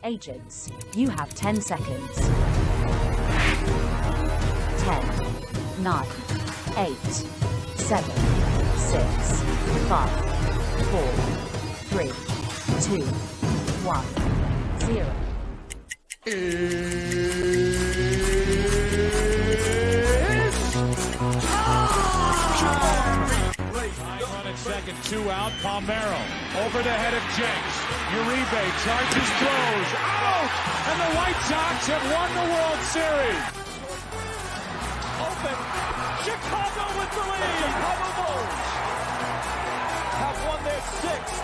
Agents, you have 10 seconds. 10, 9, 8, 7, 6, 5, 4, 3, 2, 1, 0. Second, 2 out, Palmero over the head of Jenks. Uribe charges, throws, out! And the White Sox have won the World Series. Open, Chicago with the lead. Chicago Bulls have won their 6th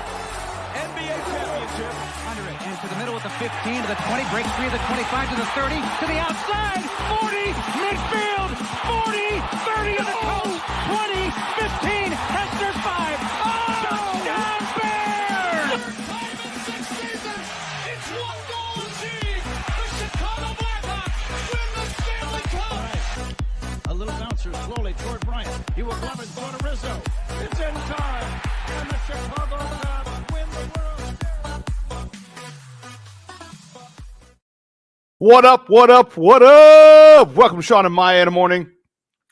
NBA championship. Under it, and to the middle with the 15, to the 20, breaks free of the 25, to the 30, to the outside, 40, midfield, 40, 30 to the coast, 20, 15, Hester 5, touchdown Bears! It's one goal achieved. The Chicago Blackhawks win the Stanley Cup. A little bouncer slowly toward Bryant. He will glove it, going to Rizzo. It's in time, and the Chicago Cubs win the World Series. What up, what up, what up? Welcome to Shawn and Maya in the morning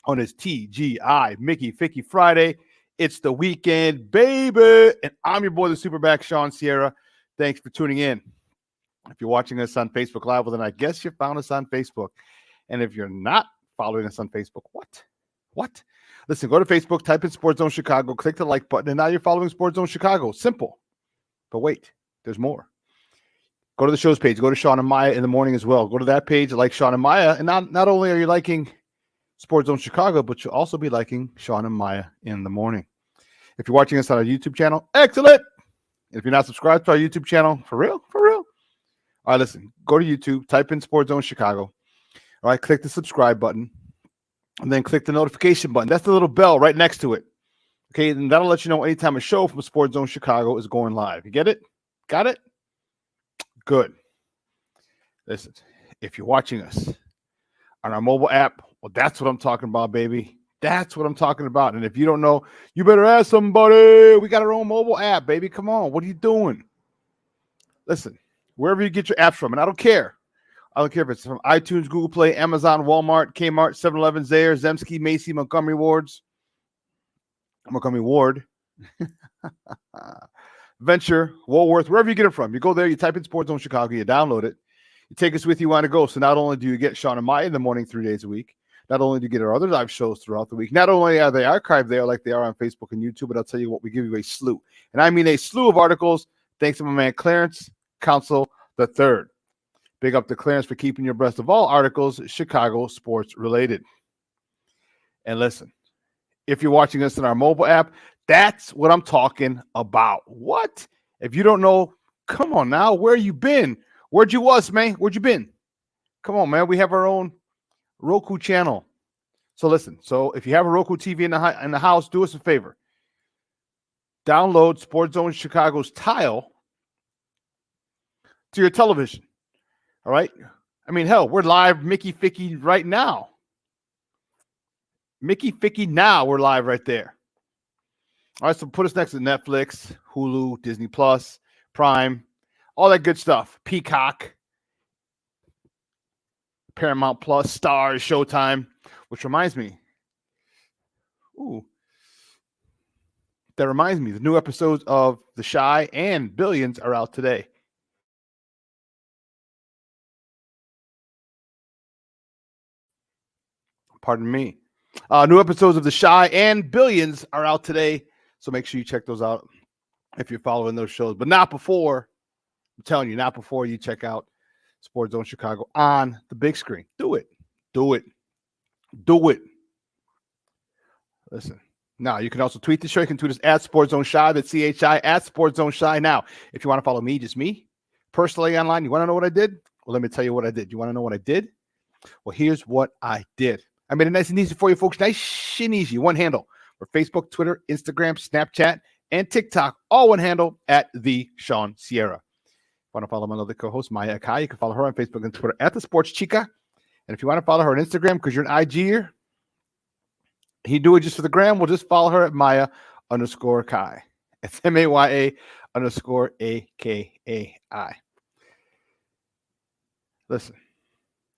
on this TGI Mickey Ficky Friday. It's the weekend, baby. And I'm your boy, the SuperBack, Shawn Sierra. Thanks for tuning in. If you're watching us on Facebook Live, well, then I guess you found us on Facebook. And if you're not following us on Facebook, what? Listen, go to Facebook, type in Sports Zone Chicago, click the like button, and now you're following Sports Zone Chicago. Simple. But wait, there's more. Go to the show's page. Go to Shawn and Maya in the morning as well. Go to that page, like Shawn and Maya. And not only are you liking Sports Zone Chicago, but you'll also be liking Shawn and Maya in the morning. If you're watching us on our YouTube channel, excellent. If you're not subscribed to our YouTube channel, for real. All right, listen. Go to YouTube, type in Sports Zone Chicago. All right, click the subscribe button. And then click the notification button. That's the little bell right next to it. Okay, and that'll let you know anytime a show from Sports Zone Chicago is going live. You get it? Got it? Good. Listen, if you're watching us on our mobile app, well, that's what I'm talking about, baby. That's what I'm talking about. And if you don't know, you better ask somebody. We got our own mobile app, baby. Come on. What are you doing? Listen, wherever you get your apps from, and I don't care. I don't care if it's from iTunes, Google Play, Amazon, Walmart, Kmart, 7-Eleven, Zayre, Zemsky, Macy, Montgomery Ward, Venture, Woolworth, wherever you get it from. You go there, you type in Sports Zone Chicago, you download it. You take us with you on the go. So not only do you get Shawn and Maya in the morning 3 days a week, not only do you get our other live shows throughout the week, not only are they archived there like they are on Facebook and YouTube, but I'll tell you what, we give you a slew. And I mean a slew of articles, thanks to my man Clarence Council III. Big up to Clarence for keeping you abreast of all articles Chicago sports related. And listen, if you're watching us on our mobile app, that's what I'm talking about. What? If you don't know, come on now. Where you been? Where'd you was, man? Where'd you been? Come on, man. We have our own Roku channel. So listen. So if you have a Roku TV in the house, do us a favor. Download Sports Zone Chicago's tile to your television. All right? I mean, hell, we're live Mickey Ficky right now. Mickey Ficky now. We're live right there. All right, so put us next to Netflix, Hulu, Disney Plus, Prime, all that good stuff. Peacock, Paramount Plus, Stars, Showtime, which reminds me. The new episodes of The Chi and Billions are out today. Pardon me. New episodes of The Chi and Billions are out today. So make sure you check those out if you're following those shows. But not before, I'm telling you, not before you check out Sports Zone Chicago on the big screen. Do it. Listen. Now, you can also tweet the show. You can tweet us at Sports Zone Chi. That's CHI at Sports Zone Chi. Now, if you want to follow me, just me, personally online, you want to know what I did? Well, let me tell you what I did. You want to know what I did? Well, here's what I did. I made it nice and easy for you folks. Nice and easy. One handle for Facebook, Twitter, Instagram, Snapchat, and TikTok. All one handle at the Shawn Sierra. If you want to follow my other co-host, Maya Akai, you can follow her on Facebook and Twitter at the Sports Chica. And if you want to follow her on Instagram because you're an IGer, you do it just for the gram, we'll just follow her at Maya underscore Kai. It's MAYA underscore AKAI. Listen,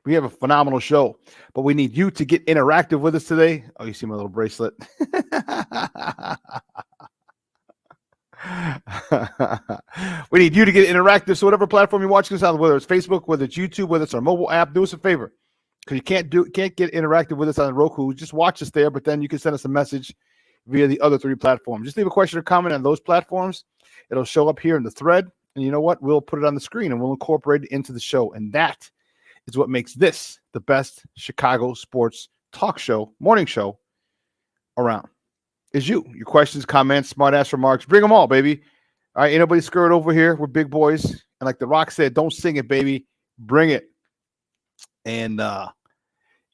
we have a phenomenal show, but we need you to get interactive with us today. Oh, you see my little bracelet? We need you to get interactive. So whatever platform you're watching us on, whether it's Facebook, whether it's YouTube, whether it's our mobile app, do us a favor. Because you can't get interactive with us on Roku. Just watch us there, but then you can send us a message via the other 3 platforms. Just leave a question or comment on those platforms. It'll show up here in the thread. And you know what? We'll put it on the screen and we'll incorporate it into the show. And that is what makes this the best Chicago sports talk show, morning show around. Is you. Your questions, comments, smart ass remarks. Bring them all, baby. All right, ain't nobody scared over here. We're big boys. And like The Rock said, don't sing it, baby. Bring it. And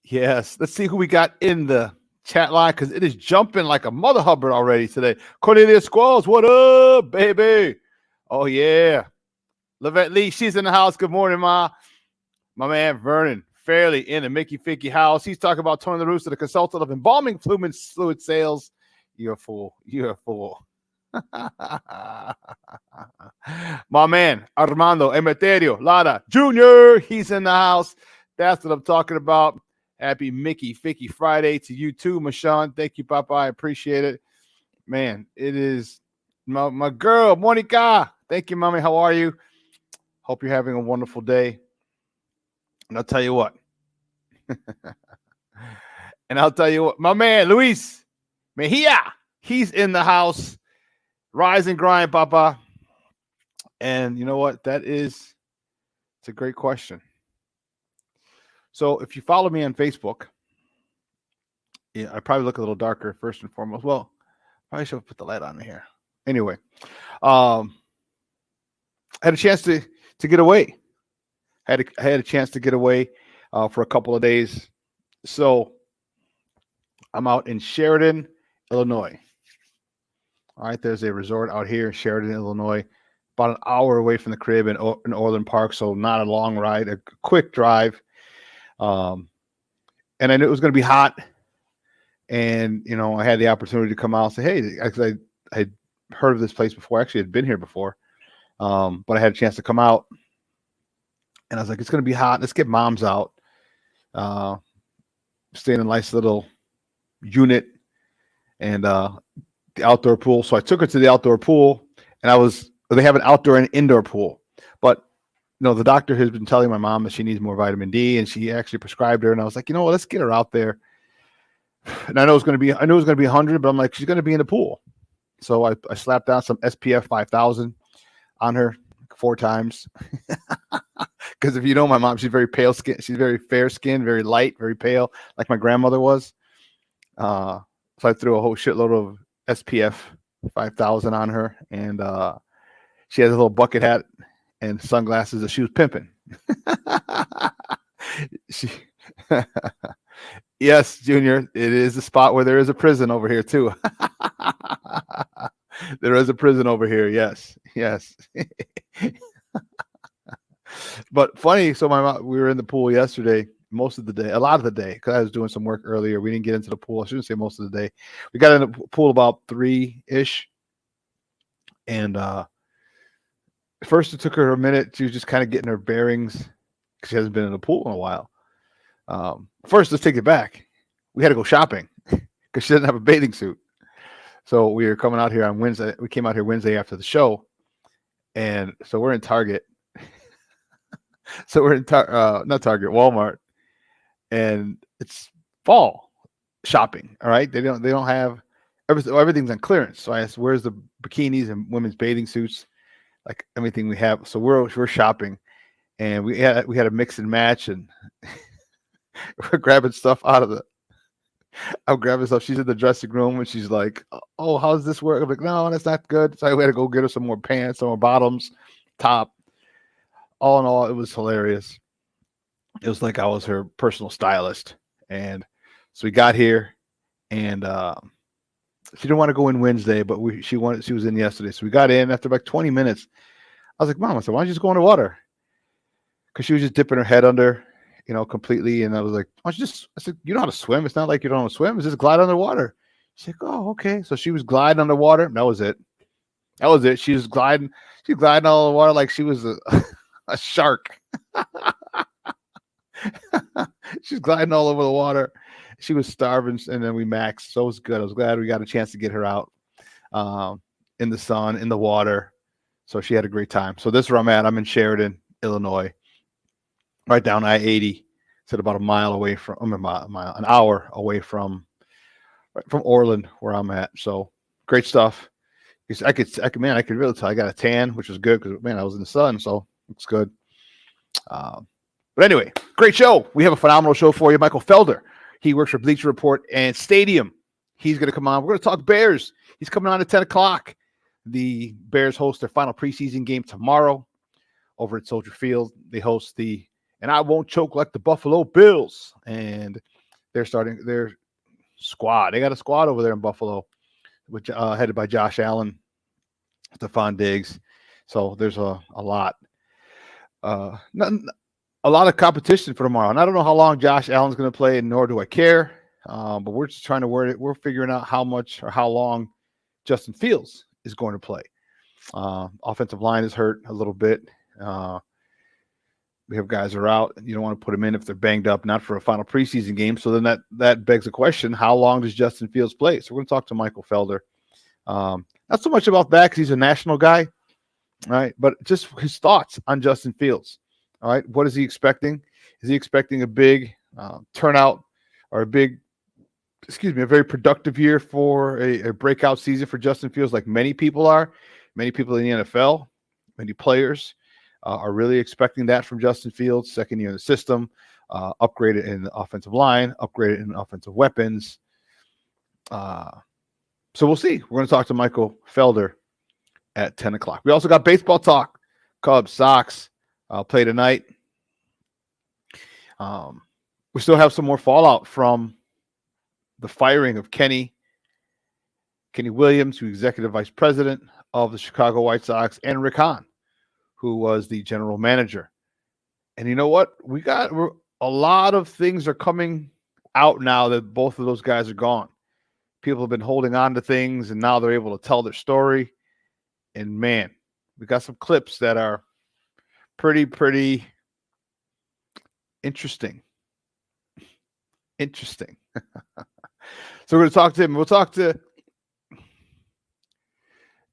yes, let's see who we got in the chat line because it is jumping like a mother hubbard already today. Cornelia Squalls, what up, baby? Oh, yeah. Lavette Lee, she's in the house. Good morning, Ma. My man Vernon Fairley in the Mickey Ficky house. He's talking about Tony La Russa, the consultant of embalming fluid sales. You're a fool. You're a fool. My man Armando Emeterio Lara Jr. He's in the house. That's what I'm talking about. Happy Mickey Ficky Friday to you too, Mashawn. Thank you, Papa. I appreciate it. Man, it is my girl, Monica. Thank you, Mommy. How are you? Hope you're having a wonderful day. And I'll tell you what. My man, Luis Mejia, he's in the house. Rise and grind, Papa. And you know what? It's a great question. So if you follow me on Facebook, yeah, I probably look a little darker first and foremost. Well, I should put the light on here. Anyway, I had a chance to get away. I had a chance to get away for a couple of days. So I'm out in Sheridan, Illinois. All right, there's a resort out here in Sheridan, Illinois, about an hour away from the crib in Orland Park, so not a long ride, a quick drive. And I knew it was going to be hot. And, you know, I had the opportunity to come out and say, hey, actually, I had heard of this place before. Actually, I'd been here before. But I had a chance to come out. And I was like, it's going to be hot. Let's get moms out. Stay in a nice little unit and the outdoor pool. So I took her to the outdoor pool. And they have an outdoor and indoor pool. But you know, the doctor has been telling my mom that she needs more vitamin D, and she actually prescribed her. And I was like, you know what, let's get her out there. And I knew it was going to be 100, but I'm like, she's going to be in the pool. So I slapped down some SPF 5000 on her 4 times. Because if you know my mom, she's very pale skin. She's very fair skin, very light, very pale, like my grandmother was. So I threw a whole shitload of SPF 5000 on her, and she has a little bucket hat and sunglasses that she was pimping. Yes, Junior, it is the spot where there is a prison over here too. There is a prison over here. Yes. But funny, so we were in the pool yesterday, most of the day, a lot of the day, because I was doing some work earlier. We didn't get into the pool. I shouldn't say most of the day. We got in the pool about 3-ish. And first it took her a minute. She was just kind of getting her bearings because she hasn't been in the pool in a while. First, let's take it back. We had to go shopping because she doesn't have a bathing suit. So we were coming out here on Wednesday. We came out here Wednesday after the show. And so we're in Target. So we're in not Target, Walmart. And it's fall shopping. All right. They don't have everything's on clearance. So I asked, where's the bikinis and women's bathing suits? Like everything we have. So we're shopping. And we had a mix and match, and we're grabbing stuff I'm grabbing stuff. She's in the dressing room and she's like, oh, how's this work? I'm like, no, that's not good. So we had to go get her some more pants, some more bottoms, top. All in all, it was hilarious. It was like I was her personal stylist. And so we got here, and she didn't want to go in Wednesday, but she was in yesterday. So we got in after about 20 minutes. I was like, Mom, I said, why don't you just go in the water? Because she was just dipping her head under, completely. And I was like, I said, you know how to swim. It's not like you don't know how to swim. It's just glide underwater. She's like, oh, okay. So she was gliding on the water. That was it. That was it. She was gliding. She was gliding all the water like she was a shark. She's gliding all over the water. She was starving, and then we maxed. So it was good. I was glad we got a chance to get her out in the sun, in the water. So she had a great time. So this is where I'm at. I'm in Sheridan, Illinois, right down I-80. It's at about a mile away from, an hour away from Orland, where I'm at. So great stuff. I could really tell I got a tan, which was good because, man, I was in the sun. So it's good. But anyway, great show. We have a phenomenal show for you. Michael Felder, he works for Bleacher Report and Stadium. He's going to come on. We're going to talk Bears. He's coming on at 10 o'clock. The Bears host their final preseason game tomorrow over at Soldier Field. They host and I won't choke like the Buffalo Bills. And they're starting their squad. They got a squad over there in Buffalo, which headed by Josh Allen, Stephon Diggs. So there's a lot. A lot of competition for tomorrow. And I don't know how long Josh Allen's going to play, and nor do I care. But we're just trying to word it. We're figuring out how much or how long Justin Fields is going to play. Offensive line is hurt a little bit. We have guys that are out. You don't want to put them in if they're banged up, not for a final preseason game. So then that begs the question, how long does Justin Fields play? So we're going to talk to Michael Felder. Not so much about that because he's a national guy, all right, but just his thoughts on Justin Fields. All right, what is he expecting? Is he expecting a big turnout or a very productive year for a breakout season for Justin Fields, like many people are? Many people in the NFL, many players are really expecting that from Justin Fields. Second year in the system, upgraded in the offensive line, upgraded in offensive weapons. So we'll see. We're going to talk to Michael Felder at 10 o'clock. We also got baseball talk. Cubs, Sox play tonight. We still have some more fallout from the firing of Kenny Williams, who's executive vice president of the Chicago White Sox, and Rick Hahn, who was the general manager. And you know what? A lot of things are coming out now that both of those guys are gone. People have been holding on to things, and now they're able to tell their story. And man, we got some clips that are pretty interesting. So we're going to talk to him. We'll talk to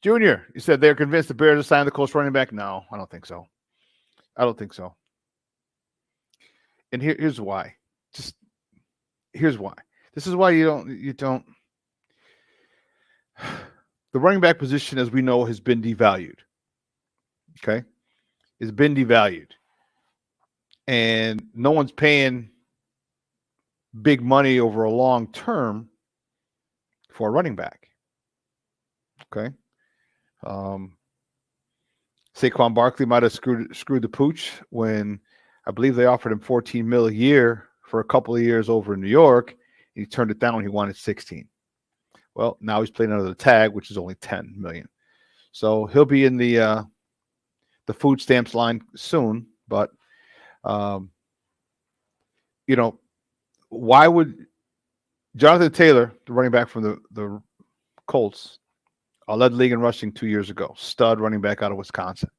Junior. He said they're convinced the Bears are signing the Colts running back. No, I don't think so. And here's why. Here's why. This is why you don't. The running back position, as we know, has been devalued. Okay? It's been devalued. And no one's paying big money over a long term for a running back. Okay? Saquon Barkley might have screwed the pooch when I believe they offered him $14 million a year for a couple of years over in New York. He turned it down when he wanted 16. Well, now he's playing under the tag, which is only $10 million. So he'll be in the food stamps line soon. But why would Jonathan Taylor, the running back from the Colts, led the league in rushing 2 years ago, stud running back out of Wisconsin.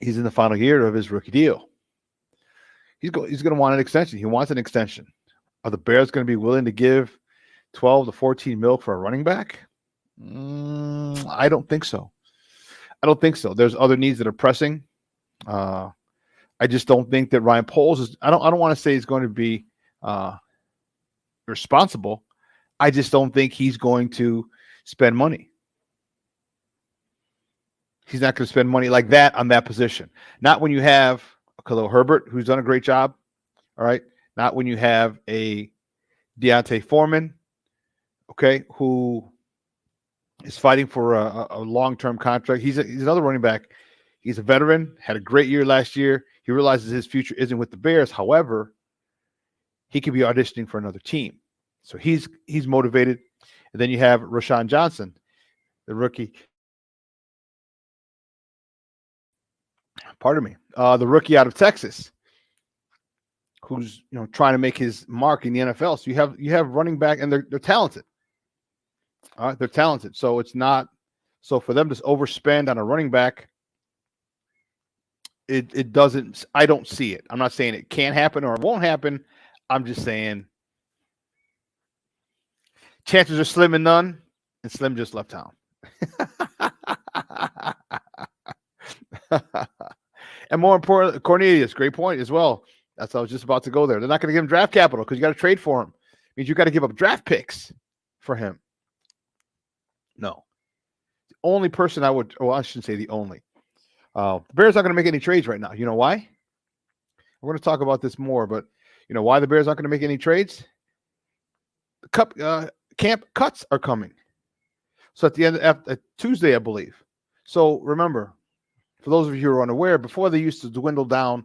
He's in the final year of his rookie deal. He's going to want an extension. He wants an extension. Are the Bears going to be willing to give 12 to 14 mil for a running back? I don't think so. There's other needs that are pressing. I just don't think that Ryan Poles is. I don't want to say he's going to be responsible. I just don't think he's going to spend money. He's not going to spend money like that on that position. Not when you have Khalil Herbert, who's done a great job. All right. Not when you have a Deontay Foreman, okay, who is fighting for a long-term contract. He's another running back. He's a veteran, had a great year last year. He realizes his future isn't with the Bears. However, he could be auditioning for another team. So he's motivated. And then you have Rashawn Johnson, the rookie. Pardon me. The rookie out of Texas, who's trying to make his mark in the NFL. So you have running back, and they're talented. All right, they're talented. So it's not so for them to overspend on a running back. It doesn't. I don't see it. I'm not saying it can't happen or it won't happen. I'm just saying chances are slim and none, and Slim just left town. And more important, Cornelius, great point as well. That's how I was just about to go there. They're not going to give him draft capital because you got to trade for him. It means you got to give up draft picks for him. No. The only person I would, well, I shouldn't say the only. The Bears aren't going to make any trades right now. You know why? We're going to talk about this more, but you know why the Bears aren't going to make any trades? The camp cuts are coming. So at the end of Tuesday, I believe. So remember, for those of you who are unaware, before they used to dwindle down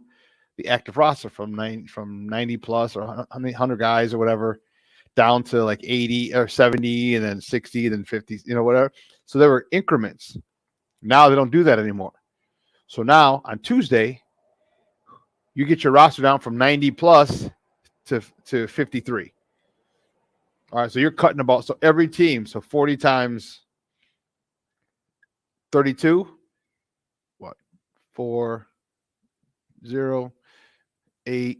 the active roster from 90 plus or 100 guys or whatever down to like 80 or 70 and then 60 and then 50, whatever. So there were increments. Now they don't do that anymore. So now on Tuesday, you get your roster down from 90 plus to 53. All right, so you're cutting about, so every team, so 40 times 32, what? 4, 0, 8,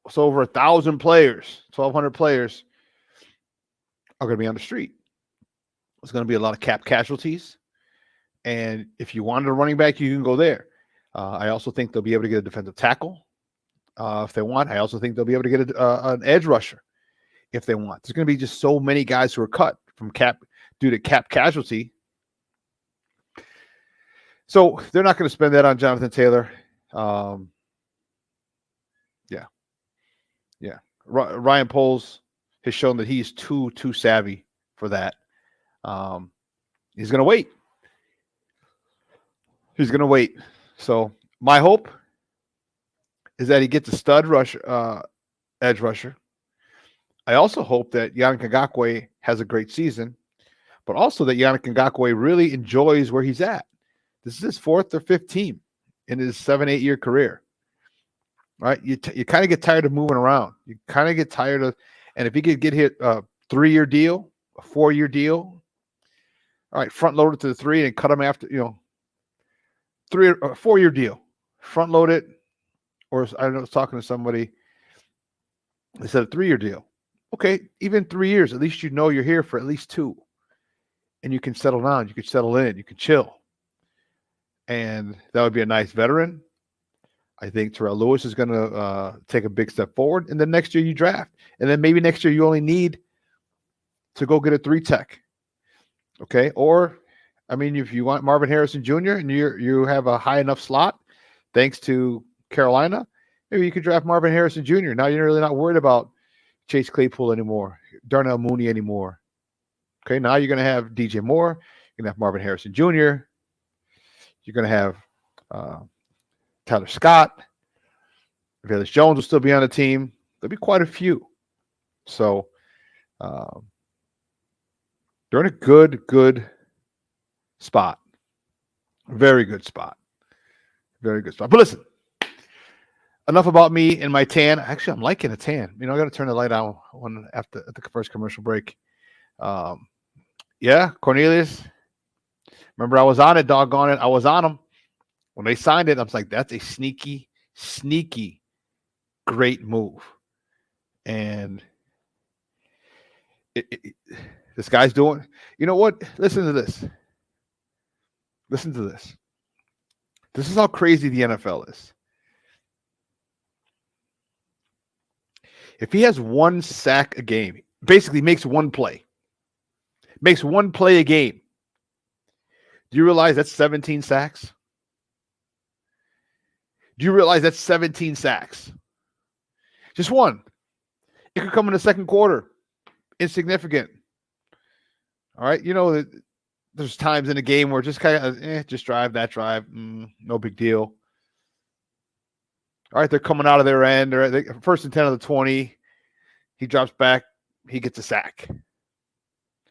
so over 1,000 players, 1,200 players are going to be on the street. There's going to be a lot of cap casualties. And if you wanted a running back, you can go there. I also think they'll be able to get a defensive tackle if they want. I also think they'll be able to get an edge rusher if they want. There's going to be just so many guys who are cut from cap due to cap casualty. So they're not going to spend that on Jonathan Taylor. Yeah. Ryan Poles has shown that he's too savvy for that. He's going to wait. He's going to wait. So my hope is that he gets a stud edge rusher. I also hope that Yannick Ngakoue has a great season, but also that Yannick Ngakoue really enjoys where he's at. This is his 4th or 5th team in his 7-8 year career. Right? You kind of get tired of moving around. You kind of get tired of, and if he could get hit a 3-year deal, a 4-year deal, all right, front load it to the 3 and cut him after, 4-year deal, front load it. Or I was talking to somebody, they said a 3-year deal. Okay, even 3 years, at least you're here for at least 2. And you can settle down, you can settle in, you can chill. And that would be a nice veteran. I think Terrell Lewis is going to take a big step forward. And then next year you draft. And then maybe next year you only need to go get a 3 tech. Okay, or I mean, if you want Marvin Harrison Jr. and you have a high enough slot, thanks to Carolina, maybe you could draft Marvin Harrison Jr. Now you're really not worried about Chase Claypool anymore, Darnell Mooney anymore. Okay, now you're going to have DJ Moore. You're going to have Marvin Harrison Jr. You're going to have Tyler Scott. Velus Jones will still be on the team. There'll be quite a few. So they're in a good spot. Very good spot. Very good spot. But listen, enough about me and my tan. Actually, I'm liking a tan. I got to turn the light on at the first commercial break. Yeah, Cornelius. Remember, I was on it, doggone it. I was on them. When they signed it, I was like, that's a sneaky, great move. And this guy's doing, you know what? Listen to this. Listen to this. This is how crazy the NFL is. If he has 1 sack a game, basically makes 1 play. Makes 1 play a game. Do you realize that's 17 sacks? Do you realize that's 17 sacks? Just 1. It could come in the second quarter. Insignificant. All right. There's times in a game where just kind of, just drive that drive. No big deal. All right. They're coming out of their end. They're first and 10 of the 20. He drops back. He gets a sack.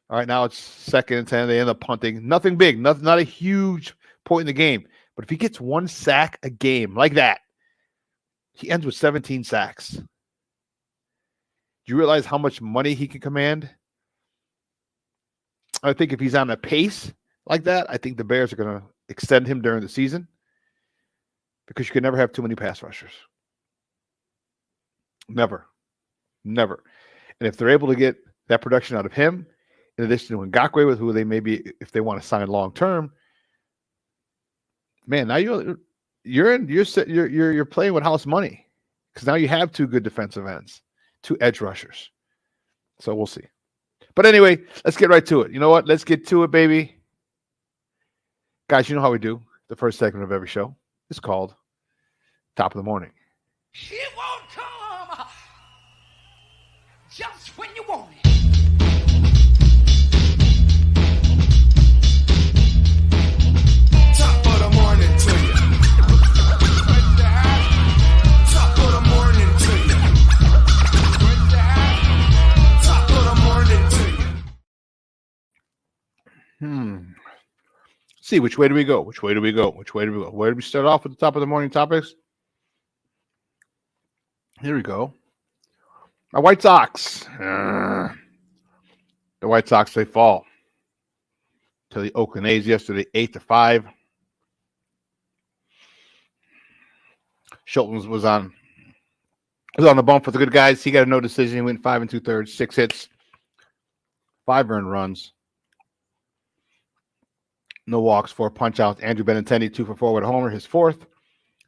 All right. Now it's 2nd and 10. They end up punting. Nothing big. Not a huge point in the game. But if he gets 1 sack a game like that, he ends with 17 sacks. Do you realize how much money he can command? I think if he's on a pace like that, I think the Bears are going to extend him during the season because you can never have too many pass rushers. Never. Never. And if they're able to get that production out of him, in addition to Ngakoue, with who they maybe, if they want to sign long term, man, now you're playing with house money because now you have two good defensive ends, two edge rushers. So we'll see. But anyway, let's get right to it. You know what? Let's get to it, baby. Guys, you know how we do. The first segment of every show is called Top of the Morning. It won't come just when you want it. Top of the morning to you. Top of the morning to you. Top of the morning to you. See, which way do we go? Which way do we go? Which way do we go? Where do we start off with the top of the morning topics? Here we go. My White Sox. The White Sox, they fall to the Oakland A's yesterday, 8-5. Schultz was on the bump for the good guys. He got a no decision. He went 5 2/3, 6 hits, 5 earned runs, no walks, 4 punch outs. Andrew Benintendi 2 for 4 with a homer, his 4th,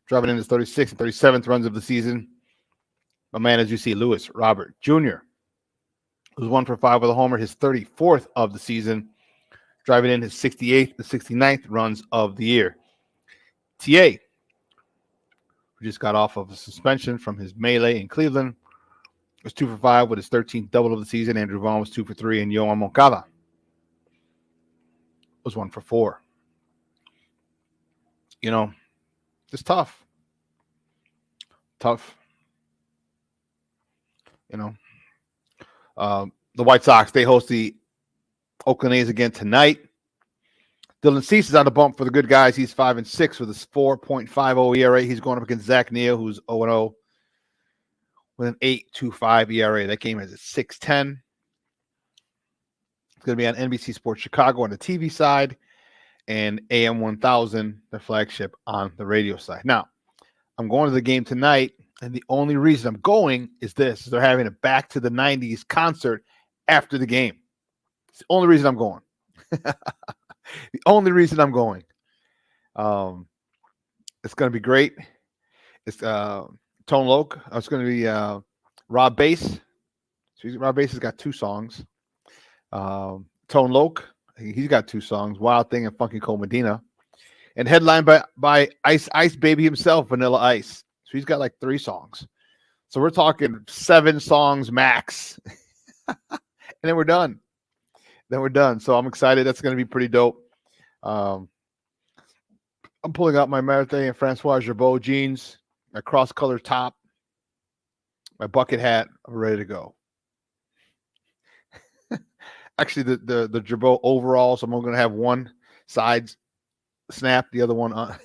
driving in his 36th and 37th runs of the season. My man, as you see, Lewis Robert Jr., who's 1 for 5 with a homer, his 34th of the season, driving in his 68th and 69th runs of the year. TA, who just got off of a suspension from his melee in Cleveland, was 2 for 5 with his 13th double of the season. Andrew Vaughn was 2 for 3, and Yoan Moncada was 1 for 4. You know, it's tough. Tough. You know, the White Sox, they host the Oakland A's again tonight. Dylan Cease is on the bump for the good guys. He's 5-6 with his 4.50 ERA. He's going up against Zach Neal, who's 0-0 with an 8.25 ERA. That game is at 6:10. It's going to be on NBC Sports Chicago on the TV side and AM 1000, the flagship, on the radio side. Now, I'm going to the game tonight, and the only reason I'm going is this. They're having a Back to the 90s concert after the game. It's the only reason I'm going. The only reason I'm going. It's going to be great. It's Tone Loc. It's going to be Rob Bass. So Rob Bass has got 2 songs. Tone Loc, he's got 2 songs, Wild Thing and Funky Cold Medina. And headlined by Ice Baby himself, Vanilla Ice. So he's got like 3 songs. So we're talking 7 songs max. And then we're done. So I'm excited. That's going to be pretty dope. I'm pulling out my Marthe and Francois Gerbeau jeans, my cross-color top, my bucket hat. I'm ready to go. Actually, the Gerbeau overall, so I'm going to have one side snap, the other one on.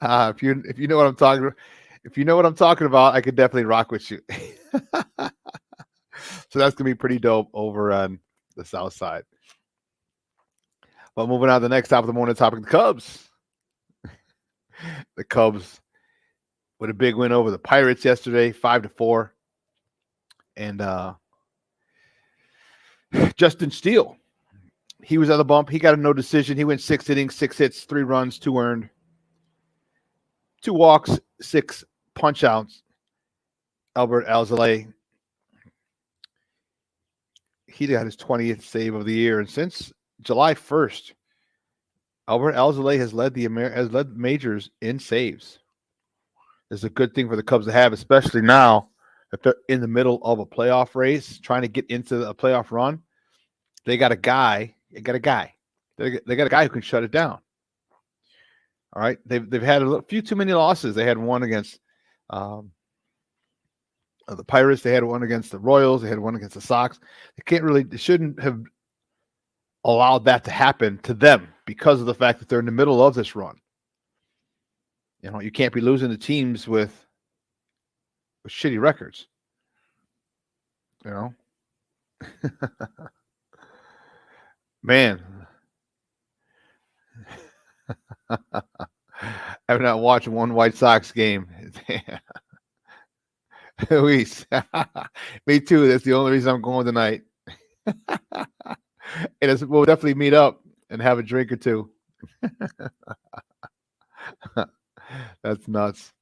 If you know what I'm talking about, I could definitely rock with you. So that's gonna be pretty dope over on the south side. But moving on to the next top of the morning topic, the Cubs. The Cubs with a big win over the Pirates yesterday, 5-4. And Justin Steele, he was on the bump. He got a no decision. He went 6 innings, 6 hits, 3 runs, 2 earned, 2 walks, 6 punch outs. Albert Alzolay, he got his 20th save of the year, and since July 1st, Albert Alzolay has led majors in saves. It's a good thing for the Cubs to have, especially now that they're in the middle of a playoff race, trying to get into a playoff run. They got a guy. They got a guy who can shut it down. All right, they've had a few too many losses. They had one against the Pirates. They had one against the Royals. They had one against the Sox. They shouldn't have allowed that to happen to them because of the fact that they're in the middle of this run. You know, you can't be losing to teams with with shitty records. You know? Man. I've not watched one White Sox game. Luis. Me too. That's the only reason I'm going tonight. We'll definitely meet up and have a drink or two. That's nuts.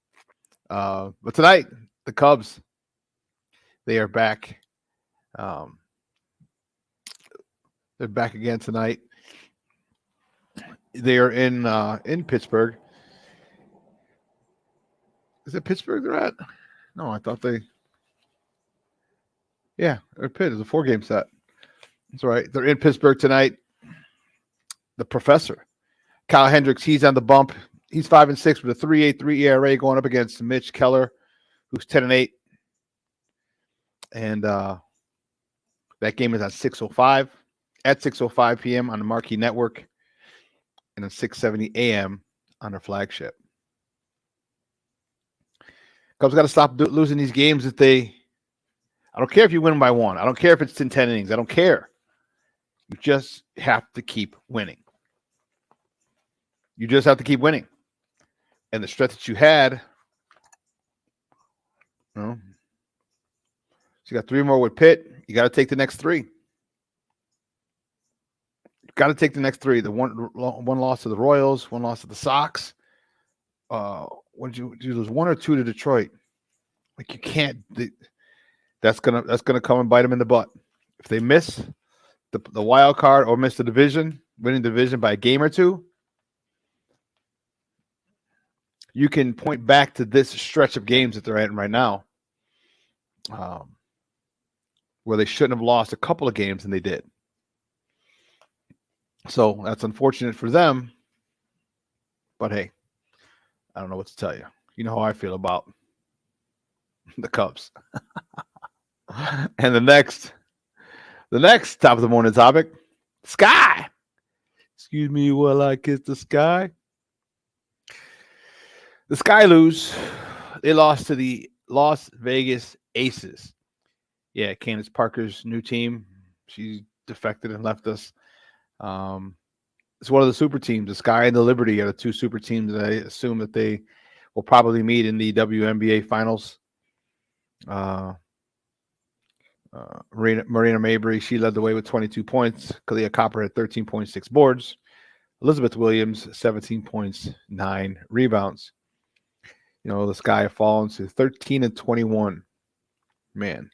But tonight, the Cubs, they are back. They're back again tonight. They are in Pittsburgh. Is it Pittsburgh they're at? No, I thought they. Yeah, they're Pitt. It's a 4-game set. That's right. They're in Pittsburgh tonight. The professor, Kyle Hendricks, he's on the bump. He's 5-6 with a 3.83 ERA going up against Mitch Keller, who's 10-8. And that game is at 6:05 p.m. on the Marquee Network, and at 6:70 a.m. on their flagship. Cubs got to stop losing these games if they. I don't care if you win by 1. I don't care if it's 10 innings. I don't care. You just have to keep winning. You just have to keep winning. And the stretch that you had, so you got 3 more with Pitt. You got to take the next 3. You got to take the next 3. The one loss to the Royals, 1 loss to the Sox. What did you lose? 1 or 2 to Detroit? Like you can't. That's gonna come and bite them in the butt if they miss the wild card or miss the division, winning the division by a game or 2. You can point back to this stretch of games that they're at right now, where they shouldn't have lost a couple of games and they did. So that's unfortunate for them. But hey, I don't know what to tell you. You know how I feel about the Cubs. And the next top of the morning topic, Sky. Excuse me while I kiss the sky. The Sky lose. They lost to the Las Vegas Aces. Yeah, Candace Parker's new team. She defected and left us. It's one of the super teams. The Sky and the Liberty are the 2 super teams that I assume that they will probably meet in the WNBA finals. Marina Mabry, she led the way with 22 points. Kalia Copper had 13.6 boards. Elizabeth Williams, 17 points, 9 rebounds. You know, the Sky have fallen to 13-21. Man.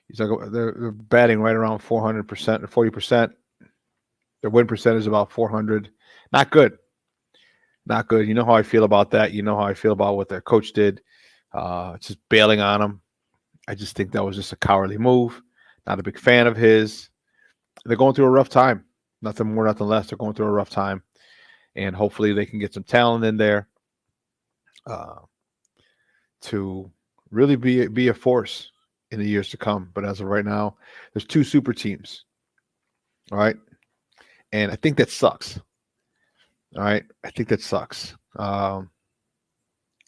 They're batting right around 400% or 40%. Their win percentage is about 400. Not good. Not good. You know how I feel about that. You know how I feel about what their coach did. Just bailing on them. I just think that was just a cowardly move. Not a big fan of his. They're going through a rough time. Nothing more, nothing less. They're going through a rough time. And hopefully they can get some talent in there to really be a force in the years to come. But as of right now, there's 2 super teams. All right. And I think that sucks. All right. I think that sucks. I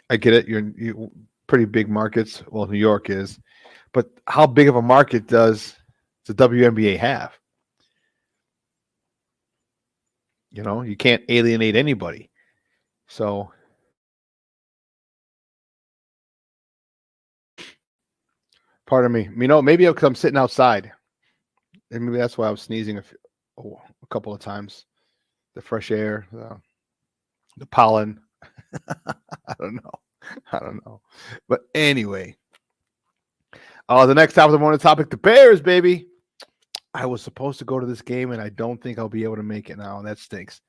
get it. You're pretty big markets. Well, New York is. But how big of a market does the WNBA have? You know, you can't alienate anybody. So pardon me. You know, maybe because I'm sitting outside. And maybe that's why I was sneezing a couple of times. The fresh air, the pollen. I don't know. But anyway. The next top of the morning topic, the Bears, baby. I was supposed to go to this game, and I don't think I'll be able to make it now. That stinks.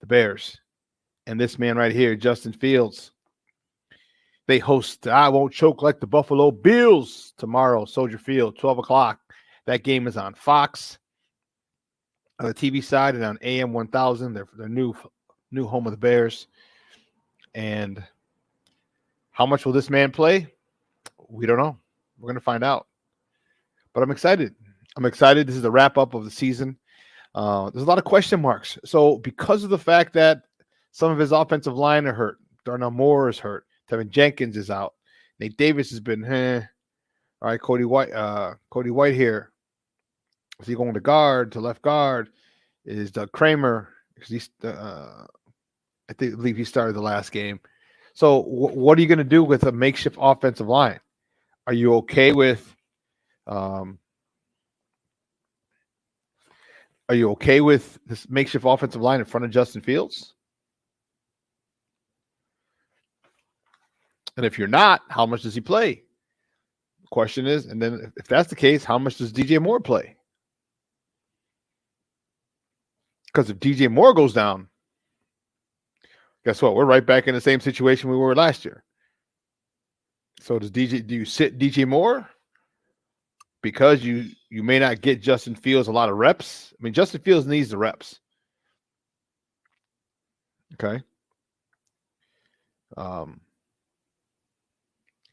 The Bears. And this man right here, Justin Fields. They host I Won't Choke Like the Buffalo Bills tomorrow, Soldier Field, 12 o'clock. That game is on Fox on the TV side and on AM 1000. Their new home of the Bears. And how much will this man play? We don't know. We're going to find out. But I'm excited. This is the wrap-up of the season. There's a lot of question marks. So because of the fact that some of his offensive line are hurt, Darnell Moore is hurt, Tevin Jenkins is out, Nate Davis has been, All right, Cody White here. Is he going to guard, to left guard? Is Doug Kramer? Because he's, I believe he started the last game. So what are you going to do with a makeshift offensive line? Are you okay with this makeshift offensive line in front of Justin Fields? And if you're not, how much does he play? The question is, and then if that's the case, how much does DJ Moore play? Because if DJ Moore goes down, guess what? We're right back in the same situation we were last year. So do you sit DJ Moore? Because you may not get Justin Fields a lot of reps. I mean, Justin Fields needs the reps. Okay.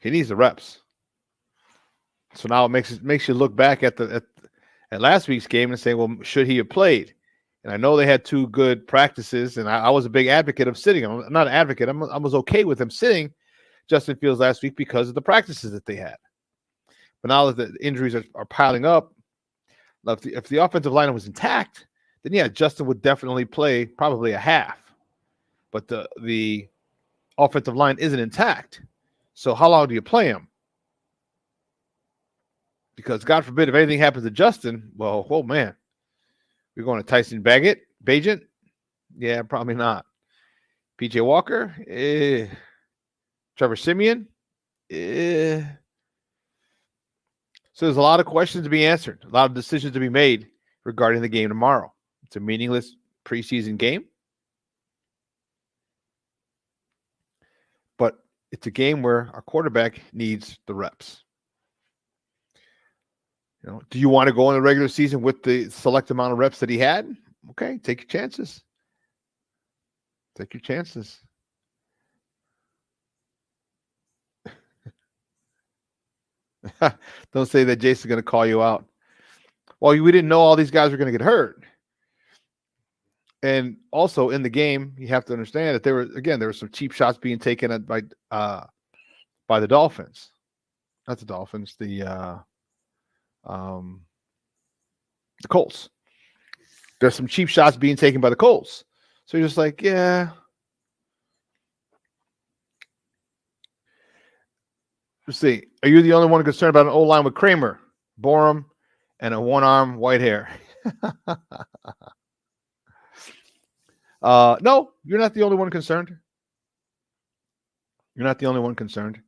He needs the reps. So now it makes you look back at last week's game and say, well, should he have played? And I know they had 2 good practices, and I was a big advocate of sitting him. I'm not an advocate. I was okay with him sitting Justin Fields last week because of the practices that they had. But now that the injuries are piling up, if the offensive line was intact, then yeah, Justin would definitely play probably a half. But the offensive line isn't intact. So how long do you play him? Because God forbid if anything happens to Justin, well, oh man. We're going to Tyson Bagent? Yeah, probably not. PJ Walker? Trevor Siemian? So there's a lot of questions to be answered, a lot of decisions to be made regarding the game tomorrow. It's a meaningless preseason game. But it's a game where our quarterback needs the reps. Do you want to go in the regular season with the select amount of reps that he had? Okay, take your chances. Take your chances. Don't say that Jason's going to call you out. Well, we didn't know all these guys were going to get hurt. And also in the game, you have to understand that there were some cheap shots being taken by the Dolphins. Not the Dolphins, the Colts. There's some cheap shots being taken by the Colts. So you're just like, yeah. Let's see. Are you the only one concerned about an O-line with Kramer, Borum, and a one-arm Whitehair? No, you're not the only one concerned. You're not the only one concerned.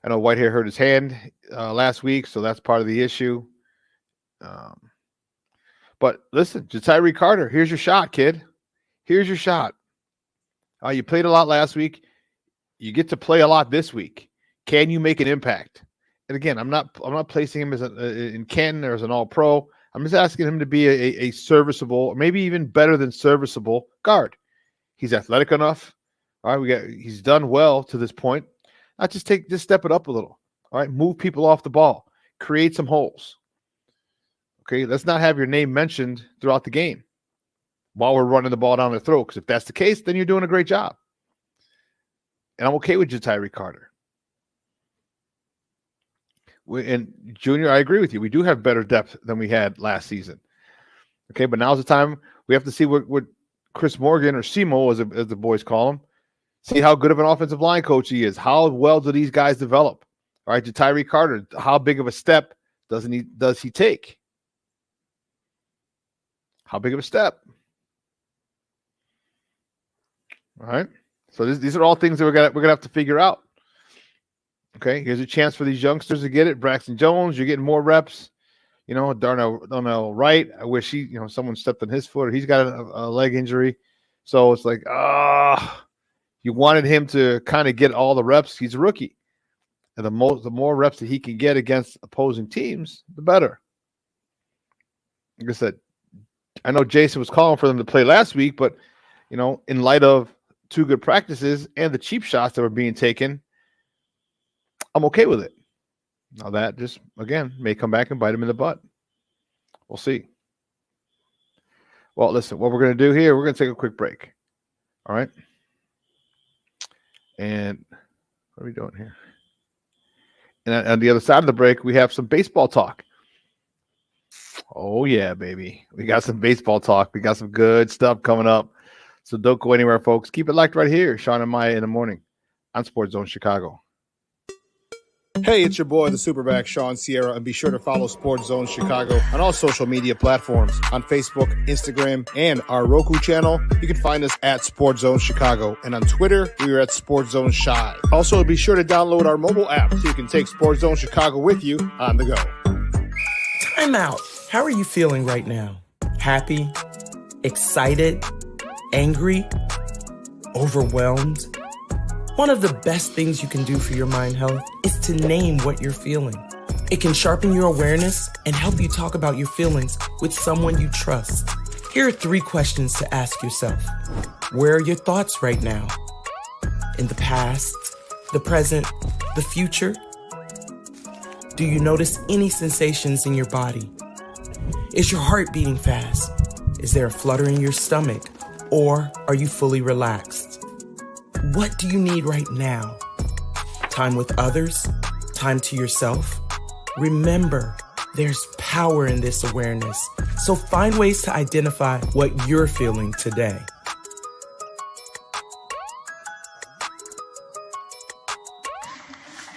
I know Whitehair hurt his hand last week, so that's part of the issue. But listen, Ja'Tyre Carter, here's your shot, kid. Here's your shot. You played a lot last week. You get to play a lot this week. Can you make an impact? And again, I'm not placing him as in Canton or as an All-Pro. I'm just asking him to be a serviceable, or maybe even better than serviceable guard. He's athletic enough. All right, he's done well to this point. Not just step it up a little. All right, move people off the ball, create some holes. Okay, let's not have your name mentioned throughout the game while we're running the ball down their throat. Because if that's the case, then you're doing a great job. And I'm okay with Ja'Tyre Carter. And Junior, I agree with you. We do have better depth than we had last season. Okay, but now's the time we have to see what Chris Morgan, or Simo, as the boys call him, see how good of an offensive line coach he is. How well do these guys develop? All right, Ja'Tyre Carter, how big of a step does he take? How big of a step? All right. So these are all things that we're gonna have to figure out. Okay, here's a chance for these youngsters to get it. Braxton Jones, you're getting more reps. Darnell Wright. I wish someone stepped on his foot, or he's got a leg injury. So it's like, you wanted him to kind of get all the reps. He's a rookie. And the more reps that he can get against opposing teams, the better. Like I said, I know Jason was calling for them to play last week, but in light of 2 good practices and the cheap shots that were being taken, I'm okay with it. Now that just, again, may come back and bite him in the butt. We'll see. Well, listen, what we're going to do here, we're going to take a quick break. All right? And what are we doing here? And on the other side of the break, we have some baseball talk. Oh, yeah, baby. We got some baseball talk. We got some good stuff coming up. So don't go anywhere, folks. Keep it locked right here. Shawn and Maya in the morning on Sports Zone Chicago. Hey, it's your boy, the SuperBack, Shawn Sierra, and be sure to follow Sports Zone Chicago on all social media platforms on Facebook, Instagram, and our Roku channel. You can find us at Sports Zone Chicago, and on Twitter, we are at Sports Zone Shy. Also, be sure to download our mobile app so you can take Sports Zone Chicago with you on the go. Time out. How are you feeling right now? Happy? Excited? Angry? Overwhelmed? One of the best things you can do for your mind health is to name what you're feeling. It can sharpen your awareness and help you talk about your feelings with someone you trust. Here are 3 questions to ask yourself. Where are your thoughts right now? In the past, the present, the future? Do you notice any sensations in your body? Is your heart beating fast? Is there a flutter in your stomach? Or are you fully relaxed? What do you need right now? Time with others? Time to yourself? Remember, there's power in this awareness. So find ways to identify what you're feeling today.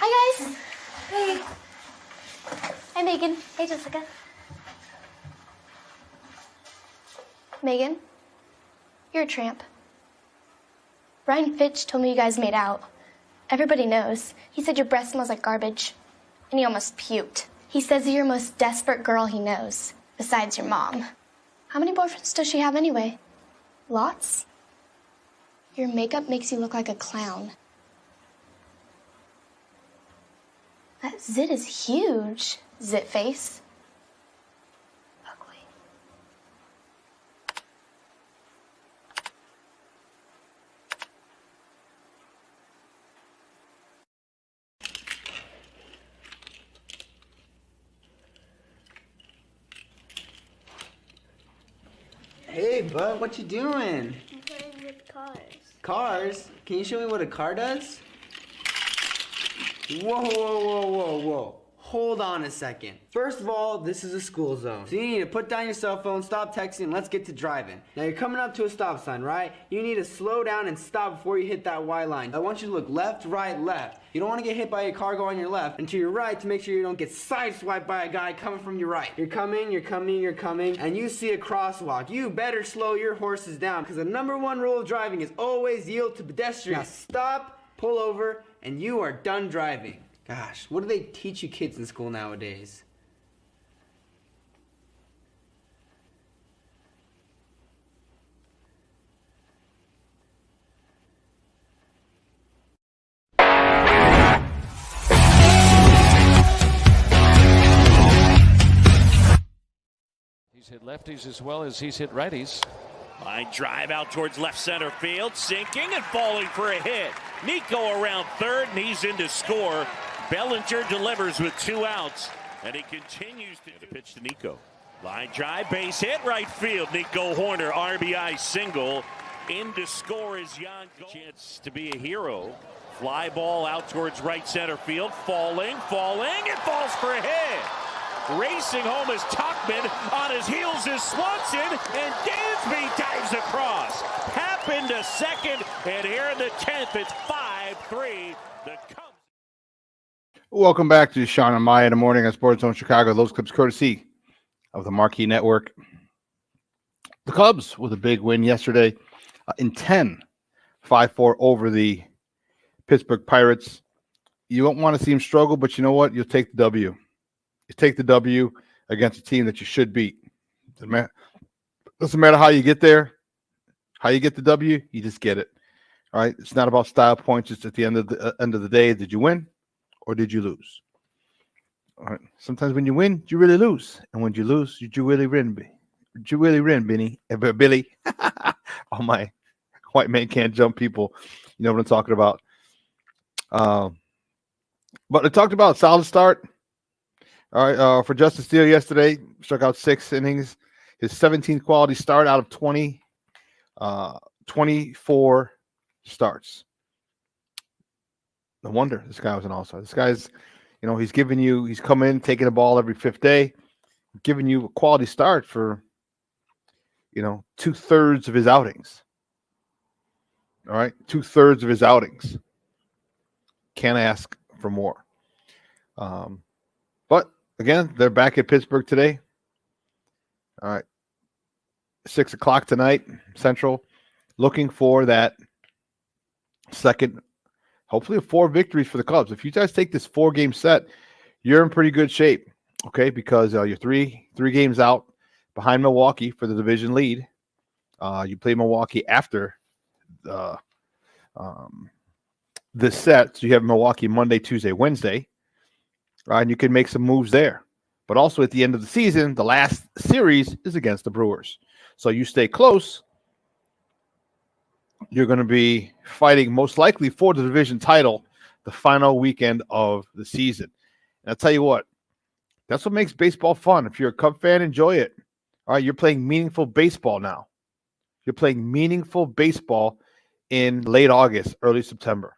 Hi, guys. Hey. Hi, Megan. Hey, Jessica. Megan, you're a tramp. Ryan Fitch told me you guys made out. Everybody knows. He said your breath smells like garbage. And he almost puked. He says you're the most desperate girl he knows, besides your mom. How many boyfriends does she have anyway? Lots? Your makeup makes you look like a clown. That zit is huge, zit face. Ugly. Hey, bud, what you doing? I'm playing with cars. Cars? Can you show me what a car does? Whoa, whoa, whoa, whoa, whoa. Hold on a second. First of all, this is a school zone. So you need to put down your cell phone, stop texting, and let's get to driving. Now you're coming up to a stop sign, right? You need to slow down and stop before you hit that Y line. I want you to look left, right, left. You don't want to get hit by a car going on your left, and to your right to make sure you don't get sideswiped by a guy coming from your right. You're coming, and you see a crosswalk. You better slow your horses down, because the #1 rule of driving is always yield to pedestrians. Now stop, pull over, and you are done driving. Gosh, what do they teach you kids in school nowadays? He's hit lefties as well as he's hit righties. Line drive out towards left center field, sinking and falling for a hit. Nico around third, and he's in to score. Bellinger delivers with 2 outs, and he continues to pitch to Nico. Line drive, base hit, right field. Nico Horner, RBI single. In to score is Jan. Chance to be a hero. Fly ball out towards right center field. Falling, it falls for a hit. Racing home is Tuckman. On his heels is Swanson, and Dansby dives across. Happened to second, and here in the 10th, it's 5-3. The Cubs. Welcome back to Shawn and Maya in the morning on Sports Zone Chicago. Those clips courtesy of the Marquee Network. The Cubs with a big win yesterday in 10, 5-4 over the Pittsburgh Pirates. You don't want to see them struggle, but you know what? You'll take the W. You take the W against a team that you should beat. Doesn't matter how you get there, how you get the W, you just get it. All right. It's not about style points. It's at the end of the day. Did you win or did you lose? All right. Sometimes when you win, you really lose, and when you lose, you really win. Did you really win, Billy? All my white man can't jump people. You know what I'm talking about. But I talked about solid start. All right, for Justin Steele yesterday, struck out 6 innings. His 17th quality start out of 24 starts. No wonder this guy was an all-star. This guy's, he's coming in, taking the ball every fifth day, giving you a quality start for, 2/3 of his outings. All right, 2/3 of his outings. Can't ask for more. But again, they're back at Pittsburgh today. All right, 6 o'clock tonight, Central. Looking for that second, hopefully 4 victories for the Cubs. If you guys take this 4-game set, you're in pretty good shape, okay? Because you're three games out behind Milwaukee for the division lead. You play Milwaukee after this set, so you have Milwaukee Monday, Tuesday, Wednesday, right? And you can make some moves there. But also at the end of the season, the last series is against the Brewers. So you stay close. You're going to be fighting most likely for the division title the final weekend of the season. And I'll tell you what, that's what makes baseball fun. If you're a Cub fan, enjoy it. All right, you're playing meaningful baseball now. You're playing meaningful baseball in late August, early September.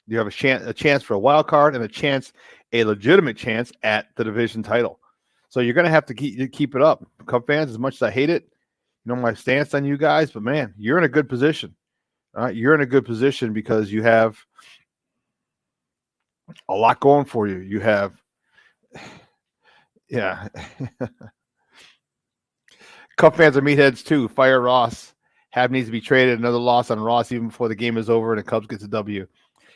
You have a chance for a wild card and a legitimate chance at the division title. So you're going to have to keep it up. Cub fans, as much as I hate it, my stance on you guys, but man, you're in a good position. All right, you're in a good position because you have a lot going for you. You have, Cub fans are meatheads too. Fire Ross. Hab needs to be traded. Another loss on Ross even before the game is over, and the Cubs gets a W.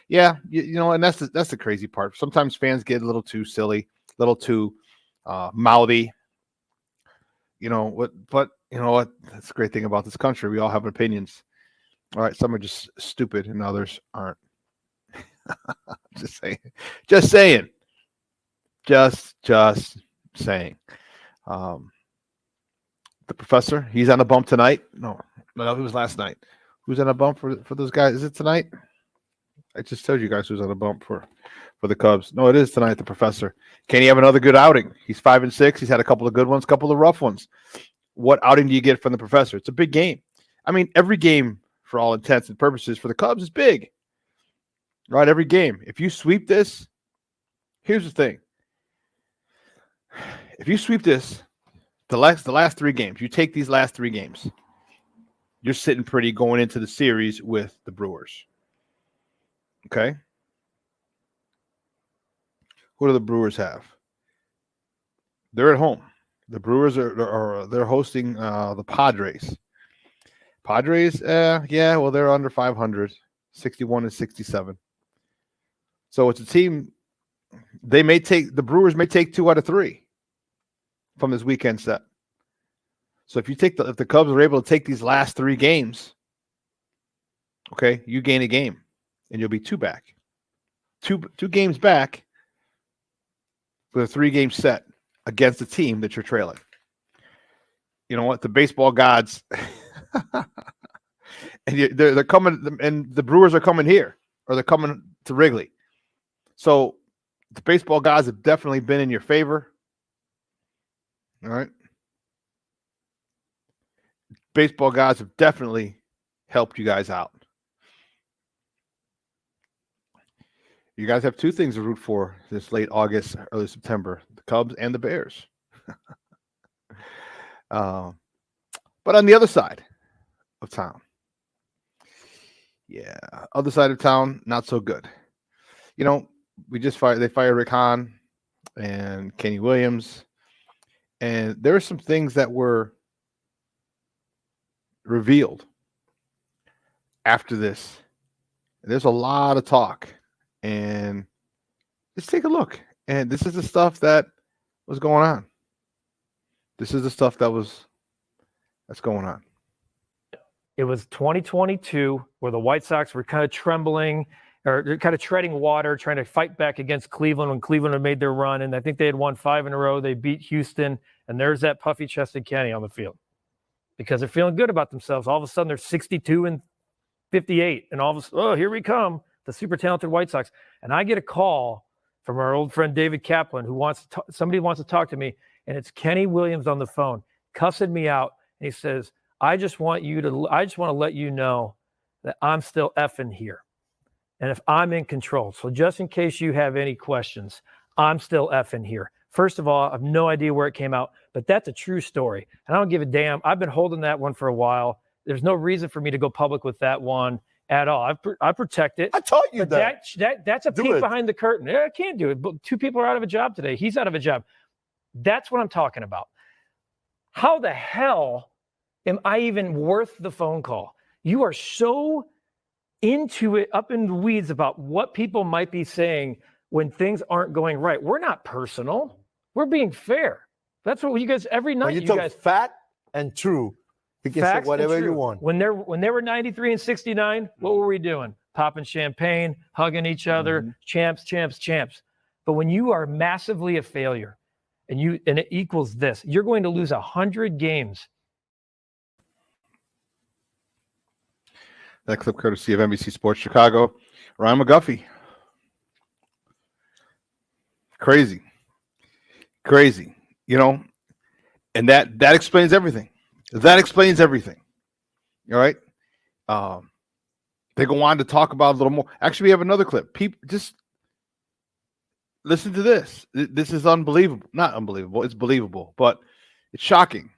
Yeah, and that's the crazy part. Sometimes fans get a little too silly, a little too mouthy. But you know what? That's the great thing about this country. We all have opinions. All right, some are just stupid and others aren't. Just saying. Just saying. The professor, he's on a bump tonight. No, it was last night. Who's on a bump for those guys? Is it tonight? I just told you guys who's on a bump for the Cubs. No, it is tonight, the professor. Can he have another good outing? He's 5-6. He's had a couple of good ones, a couple of rough ones. What outing do you get from the professor? It's a big game. I mean, every game, for all intents and purposes, for the Cubs is big. Right? Every game. If you sweep this, here's the thing. If you sweep this, the last 3 games, you take these last 3 games, you're sitting pretty going into the series with the Brewers. Okay? What do the Brewers have? They're at home. The Brewers they're hosting the Padres. Padres, they're under 500, 61-67. So it's a team. The Brewers may take 2 out of 3 from this weekend set. So if the Cubs are able to take these last 3 games, okay, you gain a game, and you'll be 2 back, two games back with a 3-game set against a team that you're trailing. You know what? The baseball gods, and they're coming, and the Brewers are coming here, or they're coming to Wrigley. So the baseball gods have definitely been in your favor. All right. Baseball gods have definitely helped you guys out. You guys have 2 things to root for this late August, early September: the Cubs and the Bears. But on the other side of town, other side of town, not so good. They fired Rick Hahn and Kenny Williams, and there are some things that were revealed after this. There's a lot of talk. And let's take a look. And this is the stuff that was going on. This is the stuff that's going on. It was 2022 where the White Sox were kind of trembling or kind of treading water, trying to fight back against Cleveland when Cleveland had made their run. And I think they had won 5 in a row. They beat Houston. And there's that puffy-chested Kenny on the field because they're feeling good about themselves. All of a sudden, they're 62-58. And all of a sudden, here we come. The super talented White Sox. And I get a call from our old friend David Kaplan somebody wants to talk to me, and it's Kenny Williams on the phone cussing me out. And he says, I just want to let you know that I'm still effing here. and if I'm in control. So just in case you have any questions, I'm still effing here. First of all, I have no idea where it came out, but that's a true story. And I don't give a damn. I've been holding that one for a while. There's no reason for me to go public with that one at all. I protect it. I told you but that's a peek it. behind the curtain. Yeah, I can't do it. But 2 people are out of a job today. He's out of a job. That's what I'm talking about. How the hell am I even worth the phone call? You are so into it, up in the weeds about what people might be saying when things aren't going right. We're not personal. We're being fair. That's what you guys, every night When you you talk guys. fact and true, you can say whatever you want. When they were 93 and 69, what were we doing? Popping champagne, hugging each other, champs. But when you are massively a failure and it equals this, you're going to lose 100 games. That clip courtesy of NBC Sports Chicago. Ryan McGuffey. Crazy. You know, and that explains everything. That explains everything. All right. They go on to talk about a little more. Actually, we have another clip. People, just listen to this. This is unbelievable. Not unbelievable. It's believable, but it's shocking.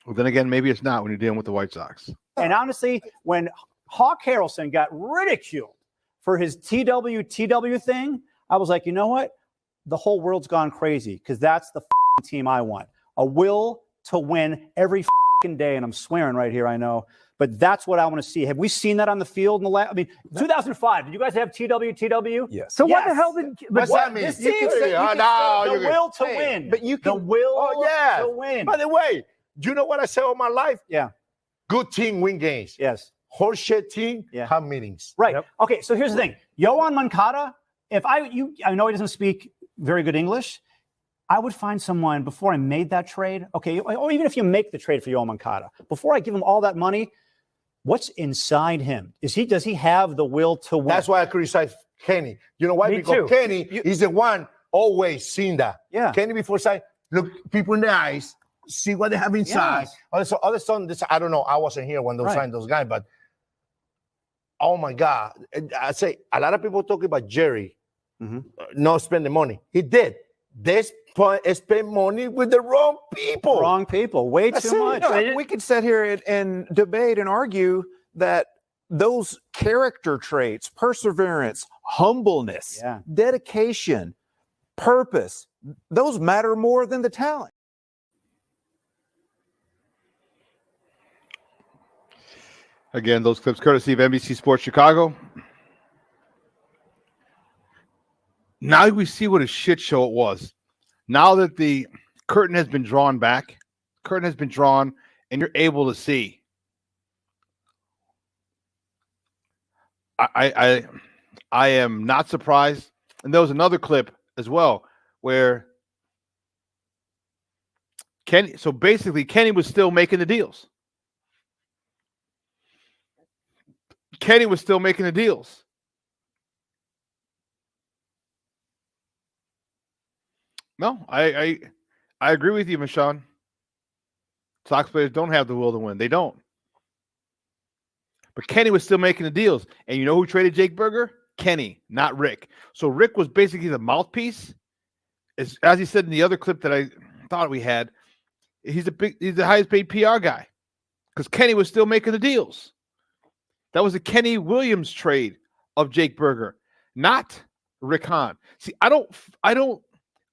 Well, then again, maybe it's not when you're dealing with the White Sox. And honestly, when Hawk Harrelson got ridiculed for his TW thing, I was like, you know what? The whole world's gone crazy because that's the team I want. A will to win every day, and I'm swearing right here, I know. But that's what I want to see. Have we seen that on the field in the last? I mean, 2005. Did you guys have TW? Yes. So what the hell did? What's that mean? This You team can say, the will to win. But you can. The will to win. By the way, do you know what I say all my life? Yeah. Good team win games. Yes. Horseshit team have meetings. Right. Yep. Okay. So here's the thing. Yohan Moncada. I know he doesn't speak very good English. I would find someone before I made that trade. Okay. Or even if you make the trade for Yohan Moncada, before I give him all that money, what's inside him? Does he have the will to win? That's why I criticize Kenny. You know why? Me because too. Kenny is the one always seen that. Yeah. Kenny before side, look people in the eyes, see what they have inside. Yes. Other son, this I don't know. I wasn't here when they signed those guys, but oh my God. I say a lot of people talking about Jerry not spending money. He did. They spend money with the wrong people. Wrong people. Way too much. No, we could sit here and debate and argue that those character traits, perseverance, humbleness, dedication, purpose, those matter more than the talent. Again, those clips courtesy of NBC Sports Chicago. Now we see what a shit show it was. Now that the curtain has been drawn back, and you're able to see. I am not surprised. And there was another clip as well where Kenny was still making the deals. Kenny was still making the deals. No, I agree with you, Shawn. Sox players don't have the will to win. They don't. But Kenny was still making the deals. And you know who traded Jake Berger? Kenny, not Rick. So Rick was basically the mouthpiece. As he said in the other clip that I thought we had, he's the highest paid PR guy. Because Kenny was still making the deals. That was the Kenny Williams trade of Jake Berger, not Rick Hahn. See, I don't,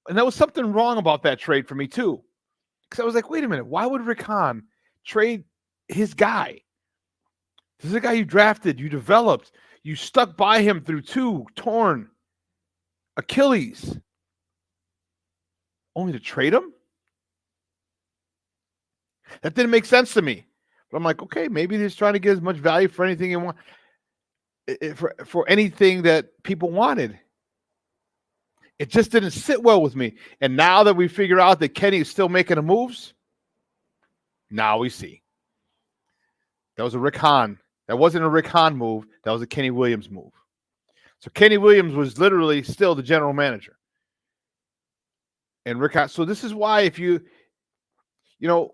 and there was something wrong about that trade for me too. Because I was like, wait a minute, why would Rick Hahn trade his guy? This is a guy you drafted, you developed, you stuck by him through 2 torn Achilles. Only to trade him? That didn't make sense to me. But I'm like, okay, maybe he's trying to get as much value for anything you want, for anything that people wanted. It just didn't sit well with me. And now that we figure out that Kenny is still making the moves, now we see. That was a Rick Hahn. That wasn't a Rick Hahn move. That was a Kenny Williams move. So Kenny Williams was literally still the general manager. And Rick Hahn. So this is why if you know,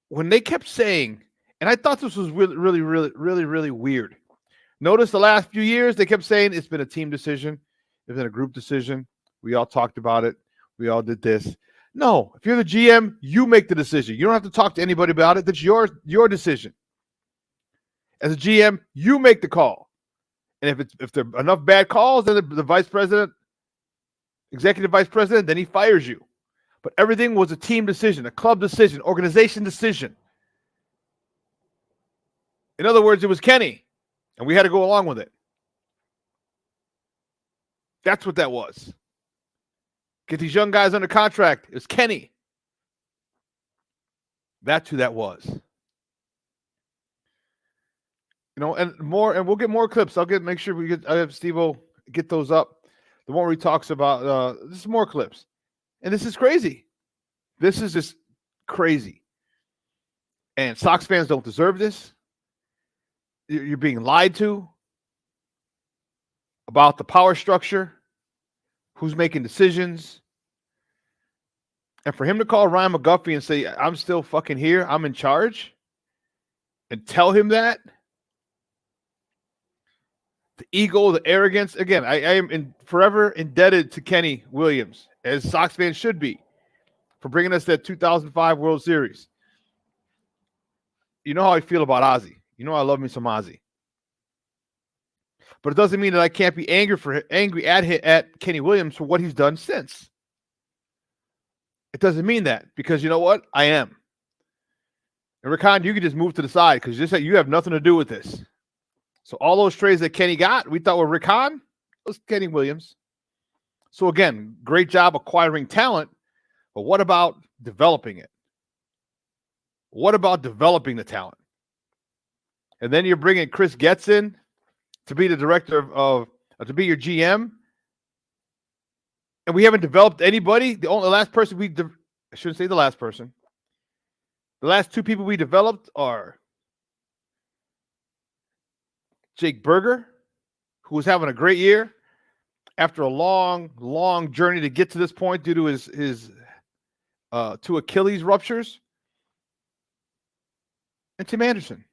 when they kept saying, and I thought this was really, really, really, really, really weird. Notice the last few years, they kept saying it's been a team decision. It's been a group decision. We all talked about it. We all did this. No, if you're the GM, you make the decision. You don't have to talk to anybody about it. That's your decision. As a GM, you make the call. And if there are enough bad calls, then the vice president, executive vice president, then he fires you. But everything was a team decision, a club decision, organization decision. In other words, it was Kenny, and we had to go along with it. That's what that was. Get these young guys under contract. It was Kenny. That's who that was. You know, and we'll get more clips. Make sure I have Steve-O get those up. The one where he talks about this is more clips. And this is crazy. This is just crazy. And Sox fans don't deserve this. You're being lied to about the power structure, who's making decisions. And for him to call Ryan McGuffey and say, I'm still fucking here, I'm in charge, and tell him that, the ego, the arrogance. Again, I am forever indebted to Kenny Williams, as Sox fans should be, for bringing us that 2005 World Series. You know how I feel about Ozzy. You know I love me some Ozzy. But it doesn't mean that I can't be angry at Kenny Williams for what he's done since. It doesn't mean that, because you know what? I am. And Rickon, you can just move to the side because you have nothing to do with this. So all those trades that Kenny got, we thought were Rickon, it was Kenny Williams. So again, great job acquiring talent, but what about developing it? What about developing the talent? And then you're bringing Chris Getz in to be the director to be your GM. And we haven't developed anybody. The last person I shouldn't say the last person. The last two people we developed are Jake Berger, who was having a great year after a long, long journey to get to this point due to his two Achilles ruptures. And Tim Anderson.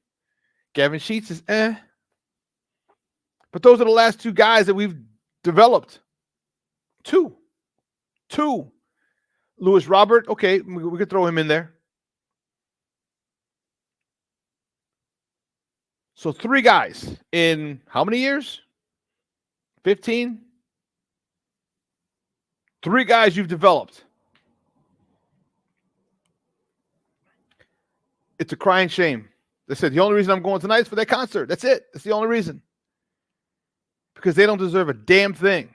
Gavin Sheets is But those are the last two guys that we've developed. Two. Lewis Robert, okay, we could throw him in there. So 3 guys in how many years? 15? 3 guys you've developed. It's a crying shame. They said, the only reason I'm going tonight is for that concert. That's it. That's the only reason. Because they don't deserve a damn thing.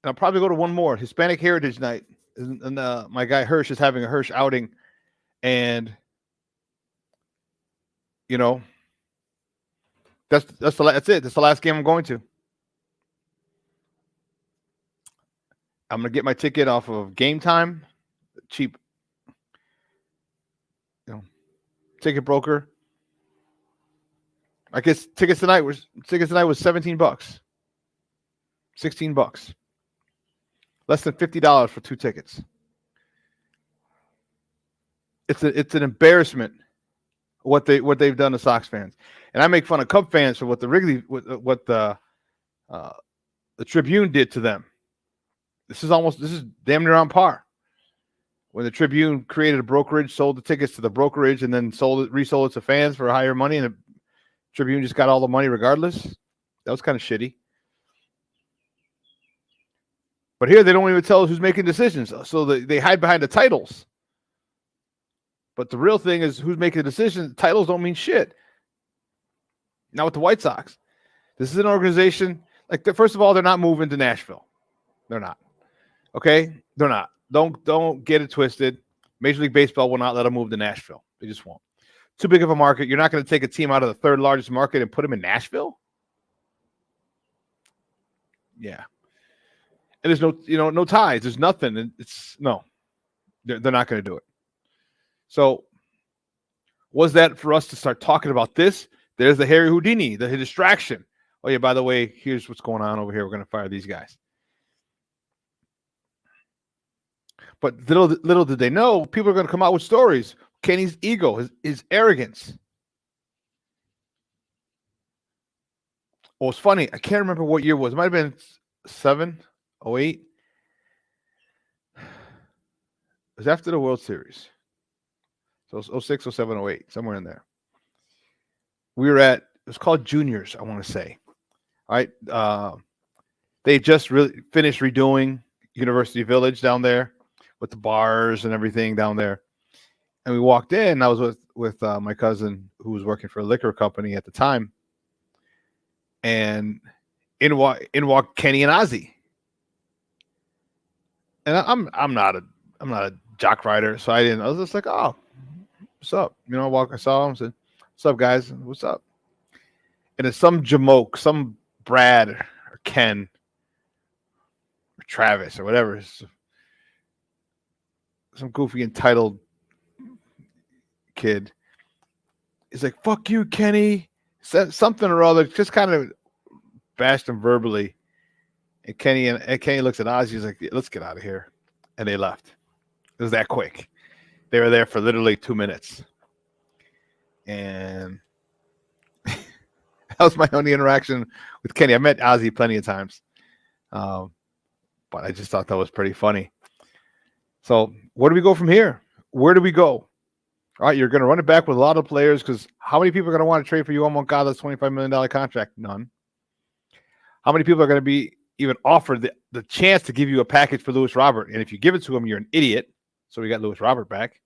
And I'll probably go to one more. Hispanic Heritage Night. And my guy Hirsch is having a Hirsch outing. And, you know, that's it. That's the last game I'm going to. I'm going to get my ticket off of Game Time. Cheap. Ticket broker. I guess tickets tonight was $17. $16. Less than $50 for 2 tickets. It's an embarrassment what they've done to Sox fans. And I make fun of Cub fans for what the Tribune did to them. This is damn near on par. When the Tribune created a brokerage, sold the tickets to the brokerage, and then resold it to fans for higher money, and the Tribune just got all the money regardless. That was kind of shitty. But here they don't even tell us who's making decisions, so they hide behind the titles. But the real thing is who's making the decisions. Titles don't mean shit. Now with the White Sox, this is an organization, first of all, they're not moving to Nashville. They're not. Okay? They're not. Don't get it twisted. Major League Baseball will not let them move to Nashville. They just won't. Too big of a market. You're not going to take a team out of the 3rd largest market and put them in Nashville? Yeah. And there's no ties. There's nothing. They're not going to do it. So was that for us to start talking about this? There's the Harry Houdini, the distraction. Oh yeah, by the way, here's what's going on over here. We're going to fire these guys. But little did they know, people are going to come out with stories. Kenny's ego, his arrogance. Well, it's funny. I can't remember what year it was. It might have been 07, 08. It was after the World Series. So it was 06, 07, 08, somewhere in there. We were at, it was called Juniors, I want to say. All right. They just really finished redoing University Village down there with the bars and everything down there. And we walked in. I was with my cousin who was working for a liquor company at the time. And in walked Kenny and Ozzy. And I'm not a jock rider, so I was just like, oh, what's up? I saw him, said, what's up, guys? What's up? And it's some Jamoke, some Brad or Ken or Travis or whatever. Some goofy entitled kid. He's like, fuck you, Kenny. Said something or other, just kind of bashed him verbally. And Kenny looks at Ozzy. He's like, let's get out of here. And they left. It was that quick. They were there for literally 2 minutes. And that was my only interaction with Kenny. I met Ozzy plenty of times. But I just thought that was pretty funny. So where do we go from here? Where do we go? All right, you're going to run it back with a lot of players because how many people are going to want to trade for Yoan Moncada's $25 million contract? None. How many people are going to be even offered the chance to give you a package for Lewis Robert? And if you give it to him, you're an idiot. So we got Lewis Robert back.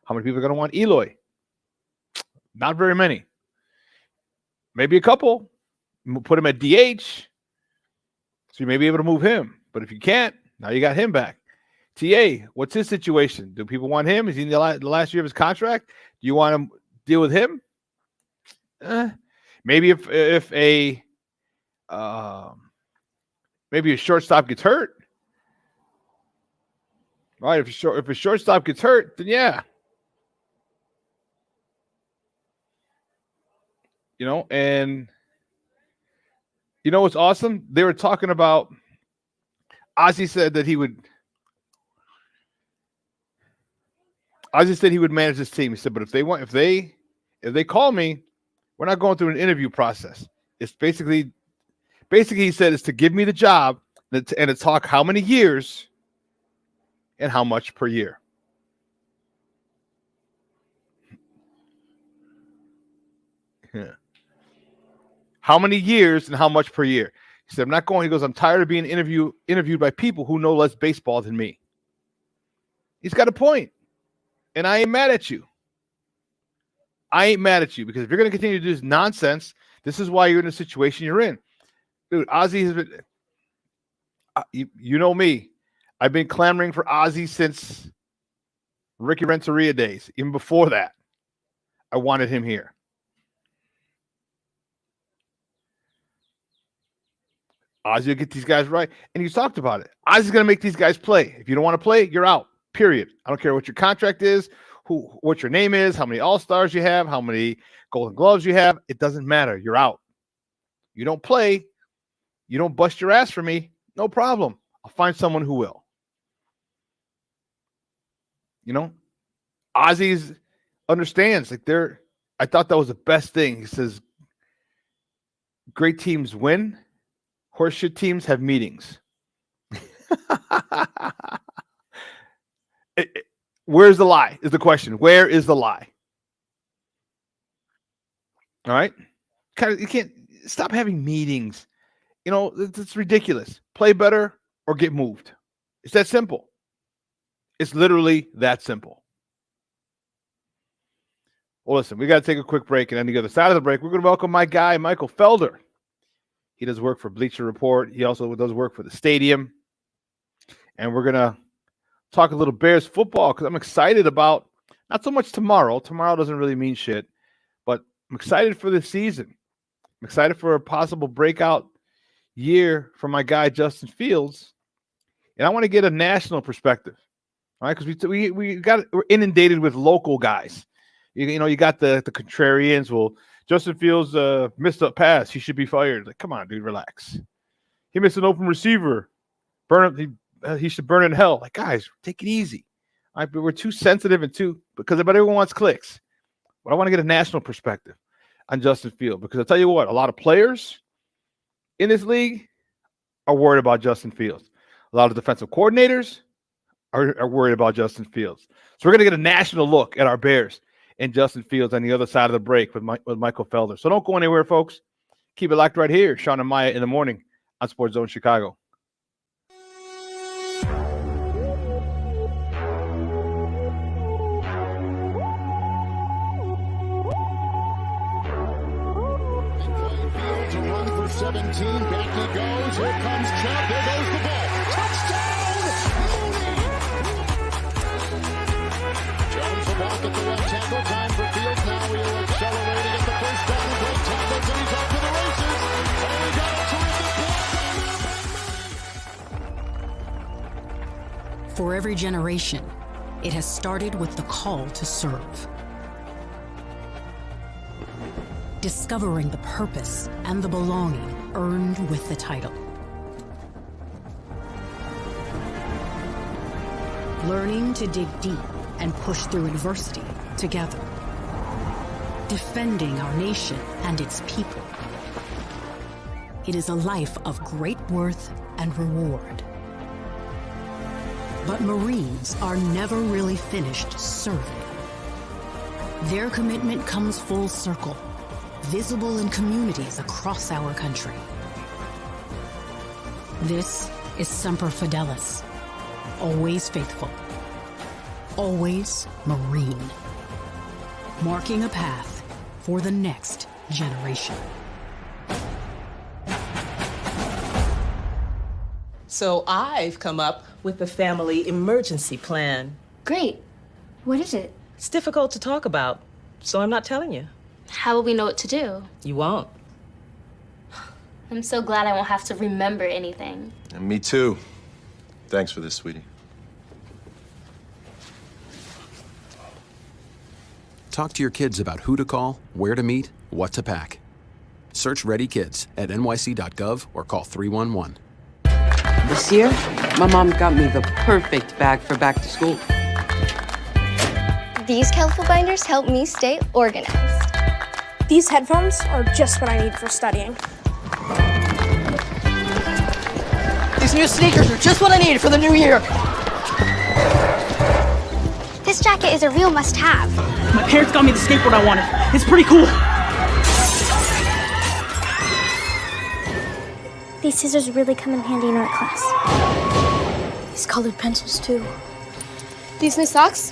How many people are going to want Eloy? Not very many. Maybe a couple. Put him at DH. So you may be able to move him. But if you can't, now you got him back. TA, what's his situation? Do people want him? Is he in the last year of his contract? Do you want to deal with him? Maybe if a shortstop gets hurt. Right, if a shortstop gets hurt, then yeah. And what's awesome? They were talking about Ozzy said he would manage this team. He said, but if they call me, we're not going through an interview process. It's basically he said it's to give me the job and to talk how many years and how much per year. Yeah. How many years and how much per year? He said, I'm not going. He goes, I'm tired of being interviewed by people who know less baseball than me. He's got a point. And I ain't mad at you. Because if you're going to continue to do this nonsense, this is why you're in the situation you're in. Dude, Ozzy has been, you know me. I've been clamoring for Ozzy since Ricky Renteria days. Even before that, I wanted him here. Ozzy will get these guys right. And you talked about it. Ozzy's going to make these guys play. If you don't want to play, you're out. Period. I don't care what your contract is, what your name is, how many All-Stars you have, how many Golden Gloves you have. It doesn't matter. You're out. You don't play. You don't bust your ass for me. No problem. I'll find someone who will. Ozzy understands. I thought that was the best thing. He says, great teams win. Horseshit teams have meetings. Where's the lie is the question. Where is the lie? All right. You can't stop having meetings. It's ridiculous. Play better or get moved. It's that simple. It's literally that simple. Well, listen, we got to take a quick break, and on the other side of the break, we're going to welcome my guy, Michael Felder. He does work for Bleacher Report. He also does work for the stadium. And we're going to talk a little Bears football because I'm excited about not so much tomorrow. Tomorrow doesn't really mean shit, but I'm excited for the season. I'm excited for a possible breakout year for my guy, Justin Fields. And I want to get a national perspective. All right, because we're inundated with local guys. You got the contrarians. Well, Justin Fields missed a pass. He should be fired. Like, come on, dude, relax. He missed an open receiver. He should burn in hell. Like, guys, take it easy. All right, but we're too sensitive because everyone wants clicks. But I want to get a national perspective on Justin Fields because I'll tell you what, a lot of players in this league are worried about Justin Fields. A lot of defensive coordinators are worried about Justin Fields. So we're going to get a national look at our Bears and Justin Fields on the other side of the break with Michael Felder. So don't go anywhere, folks. Keep it locked right here. Shawn and Maya in the morning on Sports Zone Chicago. To run for 17, back he goes, here comes Chubb, there goes the ball, touchdown, Mooney! Jones will walk at the left tackle, time for Fields, now he'll accelerate to get the first down, great tackles, and he's off to the races, and he got a terrific block. For every generation, it has started with the call to serve. Discovering the purpose and the belonging earned with the title. Learning to dig deep and push through adversity together. Defending our nation and its people. It is a life of great worth and reward. But Marines are never really finished serving. Their commitment comes full circle, visible in communities across our country. This is Semper Fidelis, always faithful, always Marine, marking a path for the next generation. So I've come up with the family emergency plan. Great. What is it? It's difficult to talk about, so I'm not telling you. How will we know what to do? You won't. I'm so glad I won't have to remember anything. And me too. Thanks for this, sweetie. Talk to your kids about who to call, where to meet, what to pack. Search Ready Kids at nyc.gov or call 311. This year, my mom got me the perfect bag for back to school. These colorful binders help me stay organized. These headphones are just what I need for studying. These new sneakers are just what I need for the new year. This jacket is a real must-have. My parents got me the skateboard I wanted. It's pretty cool. These scissors really come in handy in art class. These colored pencils, too. These new socks,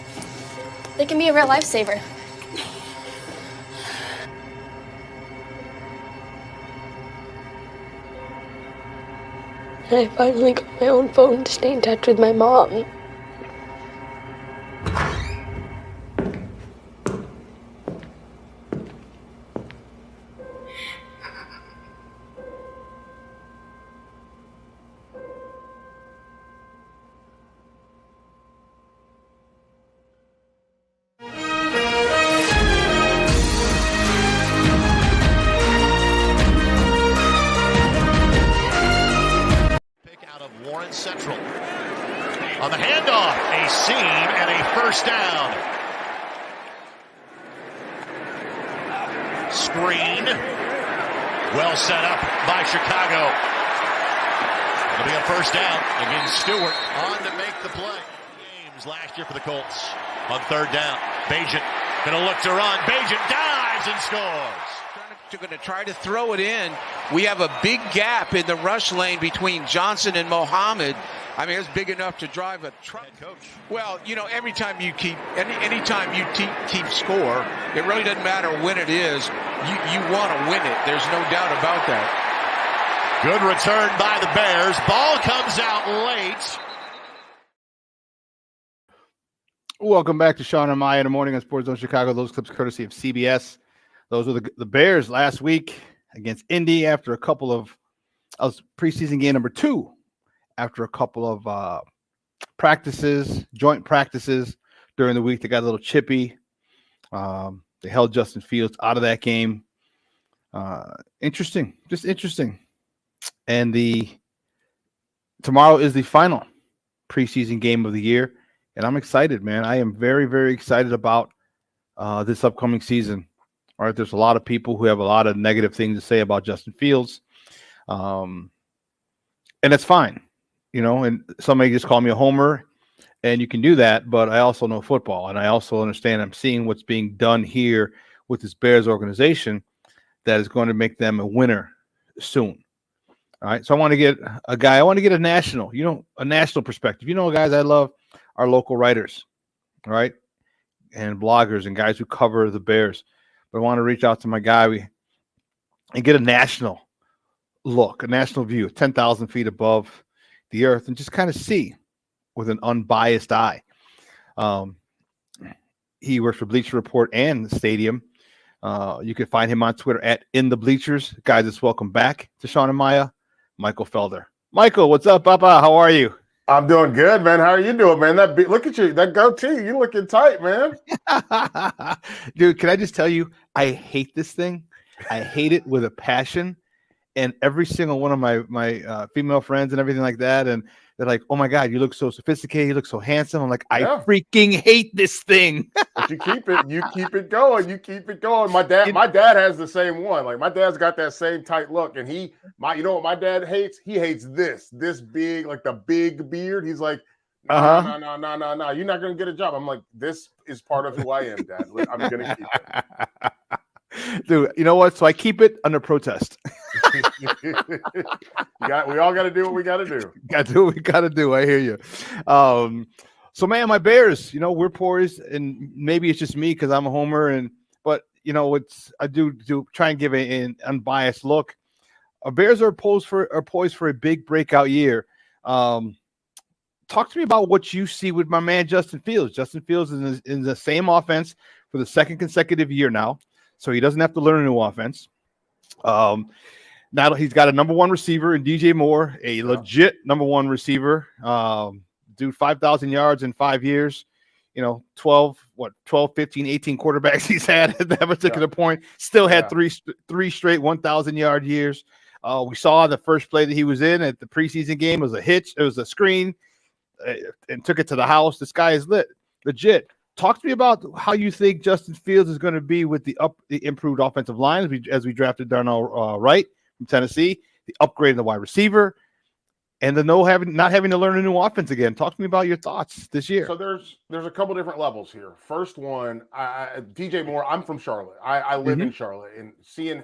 they can be a real lifesaver. I finally got my own phone to stay in touch with my mom. Central. On the handoff, a seam and a first down. Screen. Well set up by Chicago. It'll be a first down against Stewart on to make the play. Games last year for the Colts on third down. Bagent going to look to run. Bagent dives and scores. Going to try to throw it in. We have a big gap in the rush lane between Johnson and Mohammed. I mean, it's big enough to drive a truck. Well, you know, anytime you keep score, it really doesn't matter when it is. You want to win it. There's no doubt about that. Good return by the Bears. Ball comes out late. Welcome back to Shawn and Maya in the morning on Sports Zone Chicago. Those clips courtesy of CBS. Those were the Bears last week against Indy after a couple of preseason game number 2 after a couple of joint practices during the week. They got a little chippy. They held Justin Fields out of that game. Interesting. And tomorrow is the final preseason game of the year. And I'm excited, man. I am very, very excited about this upcoming season. All right, there's a lot of people who have a lot of negative things to say about Justin Fields. And that's fine, and somebody just call me a homer, and you can do that, but I also know football, and I also understand I'm seeing what's being done here with this Bears organization that is going to make them a winner soon. All right. So I want to get a national, a national perspective. Guys I love are local writers, all right, and bloggers and guys who cover the Bears. But I want to reach out to my guy and get a national look, a national view, 10,000 feet above the earth, and just kind of see with an unbiased eye. He works for Bleacher Report and the Stadium. You can find him on Twitter at In the Bleachers. Guys, it's welcome back to Shawn and Maya, Michael Felder. Michael, what's up, Papa? How are you? I'm doing good, man. How are you doing, man? Look at you, that goatee. You looking tight, man. Dude, can I just tell you, I hate this thing. I hate it with a passion. And every single one of my female friends and everything like that, and they're like, "Oh my God, you look so sophisticated. You look so handsome." I'm like, I freaking hate this thing. But you keep it going. You keep it going. My dad has the same one. Like my dad's got that same tight look, and you know what my dad hates? He hates this big, like the big beard. He's like, no. You're not gonna get a job. I'm like, this is part of who I am, Dad. I'm gonna keep it. Dude, you know what? So I keep it under protest. We all got to do what we got to do. Got to do what we got to do. I hear you. So man, my Bears, we're poised, and maybe it's just me because I'm a homer, but I do try and give an unbiased look. Our Bears are poised for a big breakout year. Talk to me about what you see with my man Justin Fields. Justin Fields is in the same offense for the second consecutive year now. So he doesn't have to learn a new offense. Now he's got a number one receiver in DJ Moore, a legit number one receiver. Dude, 5,000 yards in 5 years. 12, 15, 18 quarterbacks he's had at that particular point. Still had three straight 1,000-yard years. We saw the first play that he was in at the preseason game was a hitch. It was a screen and took it to the house. This guy is legit. Talk to me about how you think Justin Fields is going to be with the improved offensive line as we drafted Darnell Wright from Tennessee, the upgrade in the wide receiver, and the not having to learn a new offense again. Talk to me about your thoughts this year. So there's a couple different levels here. First one, DJ Moore. I'm from Charlotte. I live in Charlotte, and seeing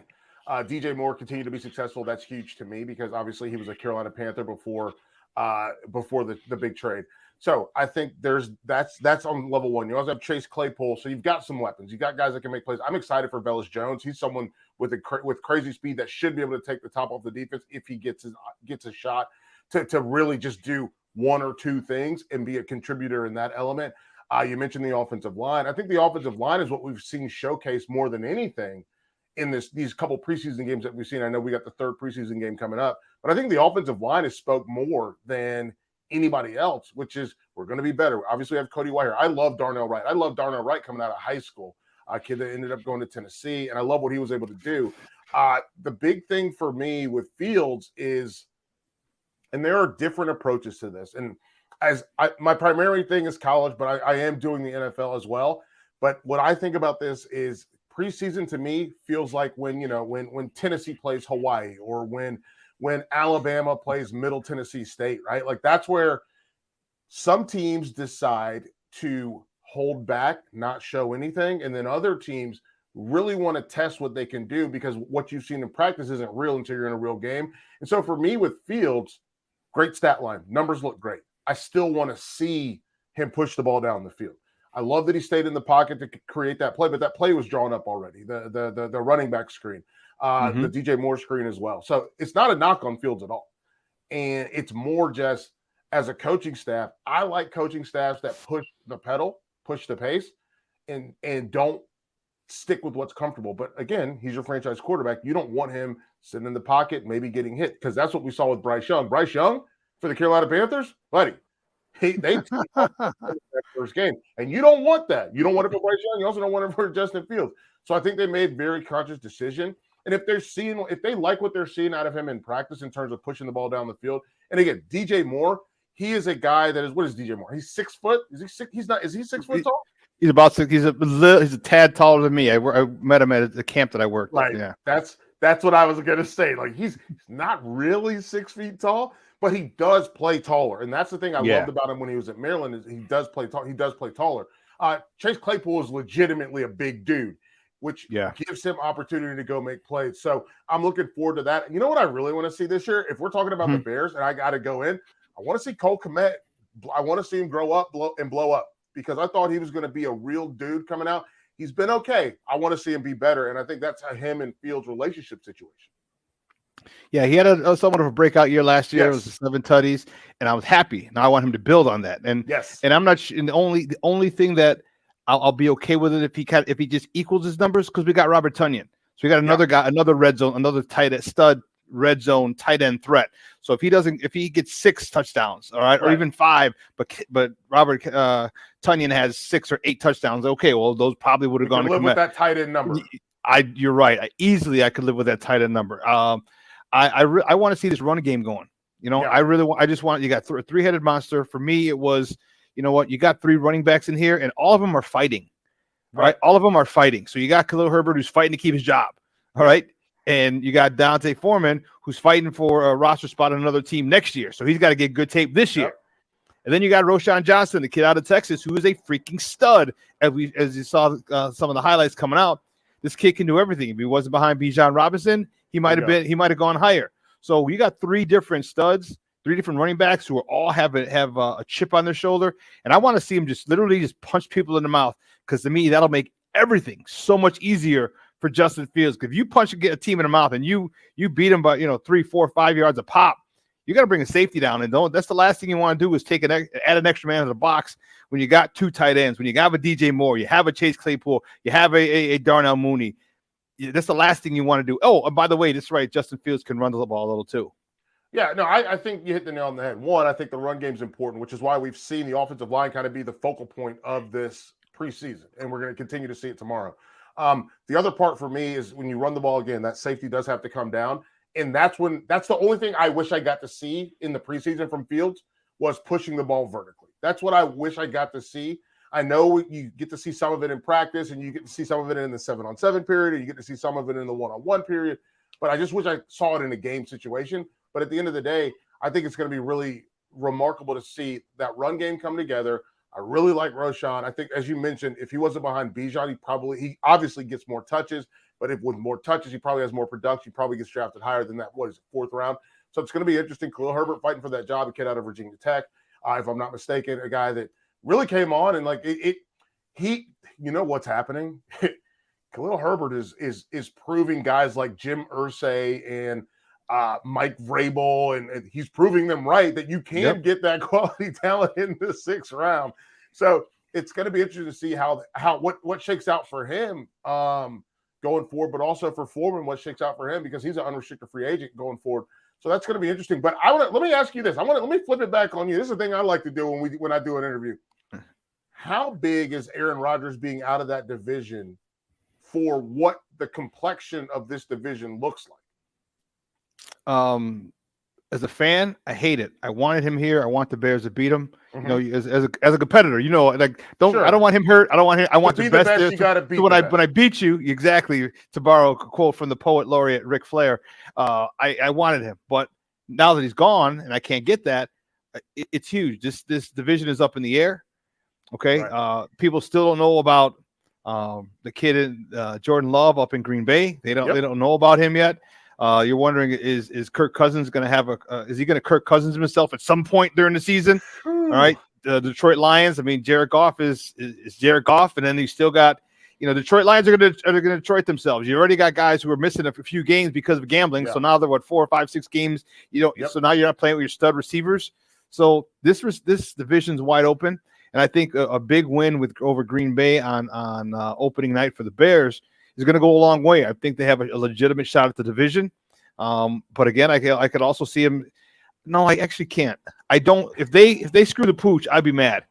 DJ Moore continue to be successful, that's huge to me because obviously he was a Carolina Panther before the big trade. So I think that's on level one. You also have Chase Claypool, so you've got some weapons. You've got guys that can make plays. I'm excited for Velus Jones. He's someone with crazy speed that should be able to take the top off the defense if he gets a shot to really just do one or two things and be a contributor in that element. You mentioned the offensive line. I think the offensive line is what we've seen showcase more than anything in these couple preseason games that we've seen. I know we got the third preseason game coming up, but I think the offensive line has spoke more than anybody else, which is we're going to be better. Obviously, we have Cody White here. I love Darnell Wright. I love Darnell Wright coming out of high school, a kid that ended up going to Tennessee, and I love what he was able to do. The big thing for me with Fields is, and there are different approaches to this, and my primary thing is college, but I am doing the NFL as well. But what I think about this is preseason to me feels like when Tennessee plays Hawaii or when Alabama plays Middle Tennessee State, right? Like that's where some teams decide to hold back, not show anything. And then other teams really want to test what they can do because what you've seen in practice isn't real until you're in a real game. And so for me with Fields, great stat line. Numbers look great. I still want to see him push the ball down the field. I love that he stayed in the pocket to create that play, but that play was drawn up already. The running back screen. The DJ Moore screen as well. So it's not a knock on Fields at all. And it's more just as a coaching staff, I like coaching staffs that push the pedal, push the pace, and don't stick with what's comfortable. But again, he's your franchise quarterback. You don't want him sitting in the pocket, maybe getting hit, because that's what we saw with Bryce Young. Bryce Young for the Carolina Panthers, buddy, they that first game. And you don't want that. You don't want it for Bryce Young. You also don't want it for Justin Fields. So I think they made very conscious decision. And if they like what they're seeing out of him in practice in terms of pushing the ball down the field, and again, DJ Moore, he is a guy that is, what is DJ Moore? He's 6 foot. Is he 6? He's not. Is he 6 foot tall? He's about 6. He's a tad taller than me. I met him at the camp that I worked. Right. Yeah. That's what I was going to say. Like, he's not really 6 feet tall, but he does play taller. And that's the thing I loved about him when he was at Maryland is he does play tall. He does play taller. Chase Claypool is legitimately a big dude, which gives him opportunity to go make plays. So I'm looking forward to that. You know what I really want to see this year? If we're talking about the Bears and I got to go in, I want to see Cole Kmet. I want to see him grow up and blow up because I thought he was going to be a real dude coming out. He's been okay. I want to see him be better. And I think that's him and Fields' relationship situation. Yeah, he had a somewhat of a breakout year last year. It was 7 tutties, and I was happy. Now I want him to build on that. And and I'm not and the only thing that I'll be okay with it if he just equals his numbers because we got Robert Tonyan. So we got another guy, another red zone, another tight end stud red zone tight end threat. So if he gets 6 touchdowns, all right, or even 5, but Robert Tonyan has 6 or 8 touchdowns. Okay, well those probably would have gone to live with that tight end number. You're right. I could live with that tight end number. I want to see this run game going. You know, I just want you got a 3-headed monster. For me, it was, you know what, you got 3 running backs in here, and all of them are fighting. All right, all of them are fighting. So you got Khalil Herbert who's fighting to keep his job. All right. And you got Dante Foreman, who's fighting for a roster spot on another team next year. So he's got to get good tape this year. And then you got Roshan Johnson, the kid out of Texas, who is a freaking stud. As you saw some of the highlights coming out, this kid can do everything. If he wasn't behind Bijan Robinson, he might have gone higher. So we got 3 different studs, 3 different running backs who are all have a chip on their shoulder. And I want to see them just literally just punch people in the mouth because to me, that'll make everything so much easier for Justin Fields. Because if you punch and get a team in the mouth and you beat them by 3, 4, 5 yards a pop, you got to bring a safety down. And that's the last thing you want to do is add an extra man to the box when you got 2 tight ends, when you have a DJ Moore, you have a Chase Claypool, you have a Darnell Mooney. That's the last thing you want to do. Oh, and by the way, that's right. Justin Fields can run the ball a little too. Yeah, no, I think you hit the nail on the head. One, I think the run game is important, which is why we've seen the offensive line kind of be the focal point of this preseason, and we're going to continue to see it tomorrow. The other part for me is when you run the ball again, that safety does have to come down. And that's the only thing I wish I got to see in the preseason from Fields was pushing the ball vertically. That's what I wish I got to see. I know you get to see some of it in practice and you get to see some of it in the 7-on-7 period, and you get to see some of it in the 1-on-1 period. But I just wish I saw it in a game situation. But at the end of the day, I think it's going to be really remarkable to see that run game come together. I really like Roshan. I think, as you mentioned, if he wasn't behind Bijan, he obviously gets more touches. But if with more touches, he probably has more production. He probably gets drafted higher than that. What is it, 4th round? So it's going to be interesting. Khalil Herbert fighting for that job, a kid out of Virginia Tech, if I'm not mistaken, a guy that really came on and you know what's happening. Khalil Herbert is proving guys like Jim Irsay and Mike Vrabel, and he's proving them right that you can get that quality talent in the 6th round. So it's going to be interesting to see what shakes out for him going forward, but also for Foreman, what shakes out for him because he's an unrestricted free agent going forward. So that's going to be interesting. But let me ask you this. Let me flip it back on you. This is the thing I like to do when I do an interview. How big is Aaron Rodgers being out of that division for what the complexion of this division looks like? As a fan, I hate it. I wanted him here. I want the Bears to beat him. You know, as a competitor, I don't want him hurt. I don't want him. I want the best. You got to beat. So when I beat you, exactly, to borrow a quote from the poet laureate Ric Flair, I wanted him. But now that he's gone and I can't get that, it's huge. This division is up in the air. Okay, people still don't know about the kid in Jordan Love up in Green Bay. They don't know about him yet. You're wondering, is Kirk Cousins going to have is he going to Kirk Cousins himself at some point during the season? All right. The Detroit Lions. I mean, Jared Goff is Jared Goff. And then you still got, Detroit Lions are going to Detroit themselves. You already got guys who are missing a few games because of gambling. So now they're 4 or 5, 6 games. So now you're not playing with your stud receivers. So this division's wide open. And I think a big win over Green Bay on opening night for the Bears is going to go a long way. I think they have a legitimate shot at the division. But again, I could also see them. No, I actually can't. I don't. If they screw the pooch, I'd be mad.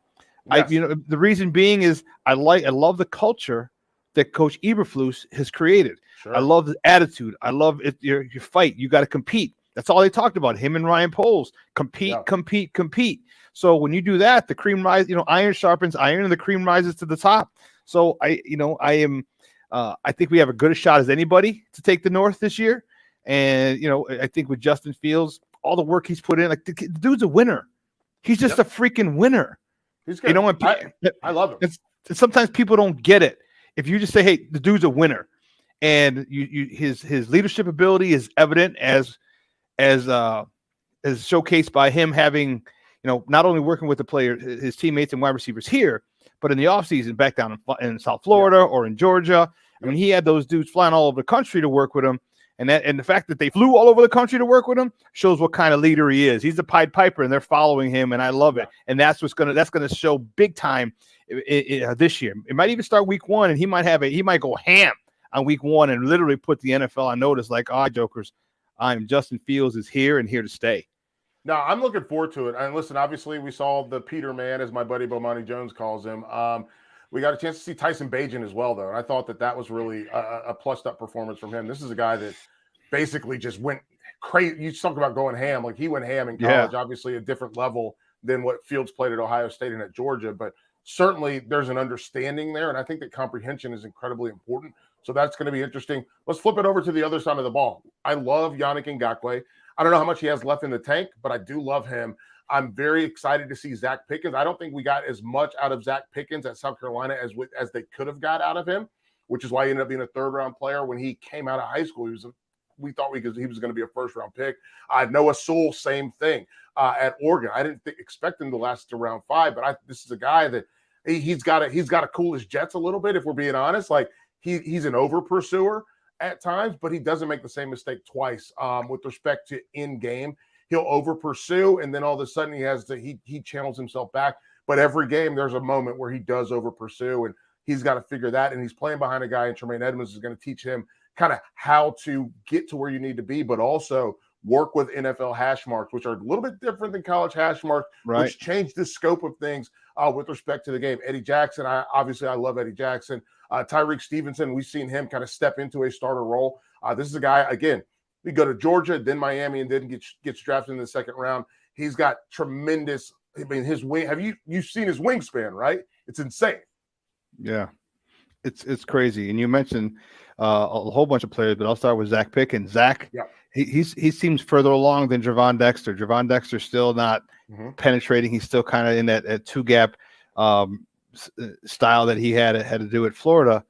Yes. The reason being is I love the culture that Coach Eberflus has created. Sure. I love the attitude. I love it. Your fight. You got to compete. That's all they talked about. Him and Ryan Poles compete. So when you do that, the cream rise. Iron sharpens iron, and the cream rises to the top. So I am. I think we have a good shot as anybody to take the North this year. And, I think with Justin Fields, all the work he's put in, like the dude's a winner. He's just a freaking winner. He's good. I love him. Sometimes people don't get it. If you just say, hey, the dude's a winner, and his leadership ability is evident as showcased by him having, not only working with the players, his teammates and wide receivers here, but in the offseason back down in South Florida or in Georgia. I mean, he had those dudes flying all over the country to work with him. And the fact that they flew all over the country to work with him shows what kind of leader he is. He's a Pied Piper, and they're following him, and I love it. And that's gonna show big time this year. It might even start week 1, and he might go ham on week 1 and literally put the NFL on notice. Like, all right, jokers, Justin Fields is here and here to stay. No, I'm looking forward to it. And listen, obviously, we saw the Peter Man, as my buddy Bomani Jones calls him. We got a chance to see Tyson Bagent as well, though. And I thought that was really a plussed-up performance from him. This is a guy that basically just went crazy. You talk about going ham. Like, he went ham in college, obviously a different level than what Fields played at Ohio State and at Georgia. But certainly there's an understanding there, and I think that comprehension is incredibly important. So that's going to be interesting. Let's flip it over to the other side of the ball. I love Yannick Ngakoue. I don't know how much he has left in the tank, but I do love him. I'm very excited to see Zach Pickens. I don't think we got as much out of Zach Pickens at South Carolina as they could have got out of him, which is why he ended up being a third-round player. When he came out of high school, we thought he was going to be a first-round pick. Noah Sewell, same thing at Oregon. I didn't expect him to last to round 5, but this is a guy that he's got to cool his jets a little bit, if we're being honest. Like, he's an over-pursuer at times, but he doesn't make the same mistake twice with respect to in-game. He'll over-pursue, and then all of a sudden he channels himself back. But every game there's a moment where he does over-pursue, and he's got to figure that. And he's playing behind a guy in Tremaine Edmonds who's going to teach him kind of how to get to where you need to be, but also work with NFL hash marks, which are a little bit different than college hash marks, which change the scope of things with respect to the game. Eddie Jackson, I love Eddie Jackson. Tyreek Stevenson, we've seen him kind of step into a starter role. This is a guy, again, we go to Georgia, then Miami, and then gets drafted in the second round. He's got tremendous, his wing, you've seen his wingspan, right? It's insane. Yeah, it's crazy. And you mentioned a whole bunch of players, but I'll start with Zach Pickens. Zach, he seems further along than Javon Dexter. Javon Dexter's still not penetrating. He's still kind of in that two-gap style that he had to do at Florida.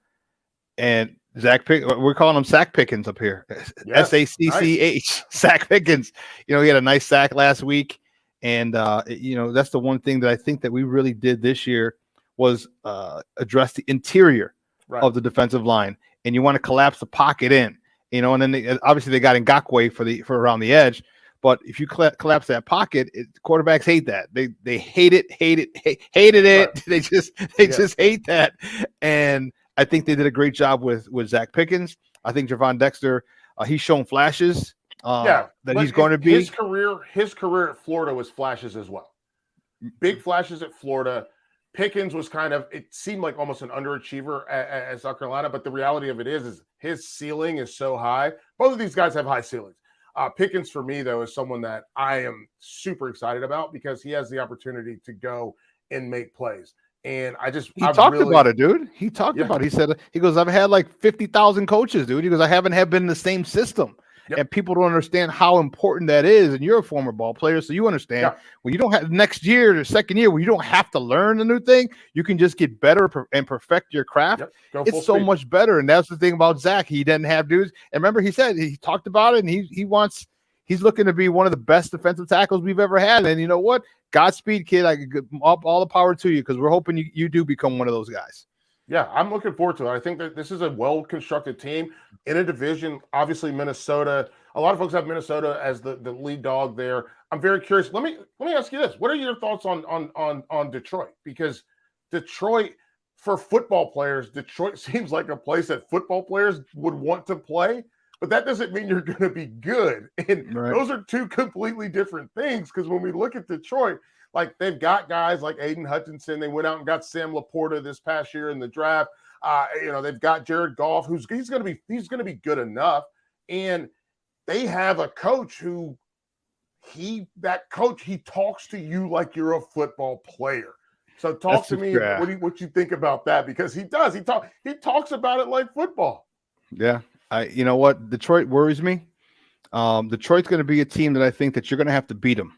And we're calling him Sack Pickens up here. SACCH, Sack Pickens. He had a nice sack last week. And, that's the one thing that I think that we really did this year was address the interior of the defensive line. And you want to collapse the pocket in, and then obviously they got Ngakoue for around the edge. But if you collapse that pocket, quarterbacks hate that. They hated it. They just hate that. And I think they did a great job with Zach Pickens. I think Javon Dexter, he's shown flashes that he's going to be. His career at Florida was flashes as well. Big flashes at Florida. Pickens was it seemed like almost an underachiever at South Carolina, but the reality of it is his ceiling is so high. Both of these guys have high ceilings. Pickens, for me, though, is someone that I am super excited about because he has the opportunity to go and make plays. And he talked about it, dude. He talked about it. He said, I've had like 50,000 coaches, dude. He goes, I haven't been in the same system. And people don't understand how important that is. And you're a former ball player, so you understand when you don't have next year or second year where you don't have to learn a new thing, you can just get better and perfect your craft. It's so much better. And that's the thing about Zach. He doesn't have dudes. And remember, he talked about it, and he's looking to be one of the best defensive tackles we've ever had. And you know what? Godspeed, kid. I could up all the power to you because we're hoping you do become one of those guys. Yeah, I'm looking forward to it. I think that this is a well-constructed team in a division. Obviously, Minnesota. A lot of folks have Minnesota as the lead dog there. I'm very curious. Let me ask you this: what are your thoughts on Detroit? Because Detroit, for football players, Detroit seems like a place that football players would want to play. But that doesn't mean you're going to be good. And those are two completely different things. Because when we look at Detroit, like they've got guys like Aiden Hutchinson. They went out and got Sam Laporta this past year in the draft. They've got Jared Goff, he's going to be good enough. And they have a coach he talks to you like you're a football player. So talk to me. What you think about that? Because he does. He talks about it like football. Yeah. You know what? Detroit worries me. Detroit's going to be a team that I think that you're going to have to beat them.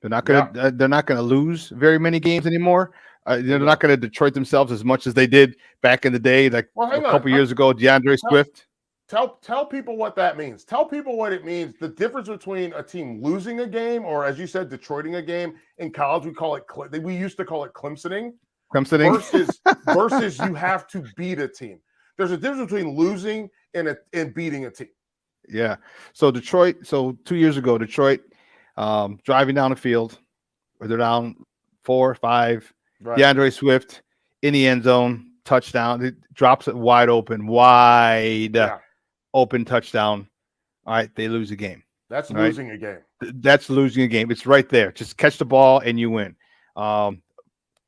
They're not going to. They're not going to lose very many games anymore. They're not going to Detroit themselves as much as they did back in the day, like a couple years ago. DeAndre Swift. Tell people what that means. Tell people what it means. The difference between a team losing a game, or as you said, Detroiting a game. In college, we used to call it Clemsoning. Versus you have to beat a team. There's a difference between losing and beating a team. Yeah. So Detroit. So 2 years ago, Detroit driving down the field, where they're down 4 or 5. Right. DeAndre Swift in the end zone, touchdown. It drops it wide open, open touchdown. All right, they lose a game. That's losing a game. That's losing a game. It's right there. Just catch the ball and you win.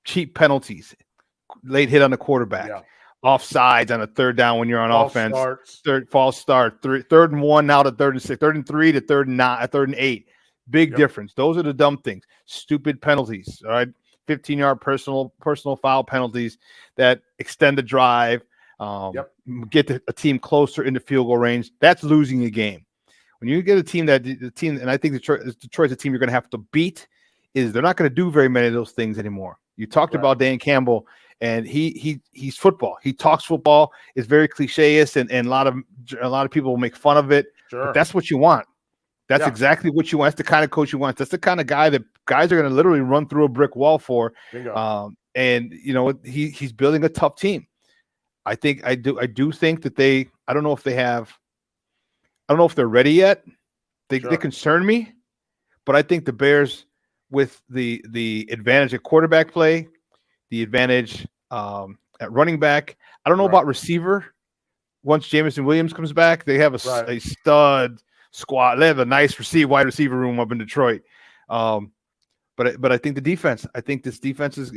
Cheap penalties, late hit on the quarterback, offsides on a third down when you're on offense. False start. Third and 1 now to 3rd and 6. 3rd and 3 to 3rd and 9. 3rd and 8. Big difference. Those are the dumb things. Stupid penalties. All right. 15-yard personal foul penalties that extend the drive, get a team closer into field goal range. That's losing a game. When you get a team and I think Detroit's a team you're going to have to beat, is they're not going to do very many of those things anymore. You talked about Dan Campbell, and he's football. He talks football. It's very cliche-ish, and a lot of people will make fun of it. Sure. But that's what you want. That's exactly what you want. That's the kind of coach you want. That's the kind of guy that guys are going to literally run through a brick wall for. And you know, he's building a tough team. I do think that I don't know if they're ready yet. They concern me, but I think the Bears, with the advantage of quarterback play, the advantage at running back. I don't know about receiver. Once Jameson Williams comes back, they have a stud squad. They have a nice wide receiver room up in Detroit. But I think the defense. I think this defense is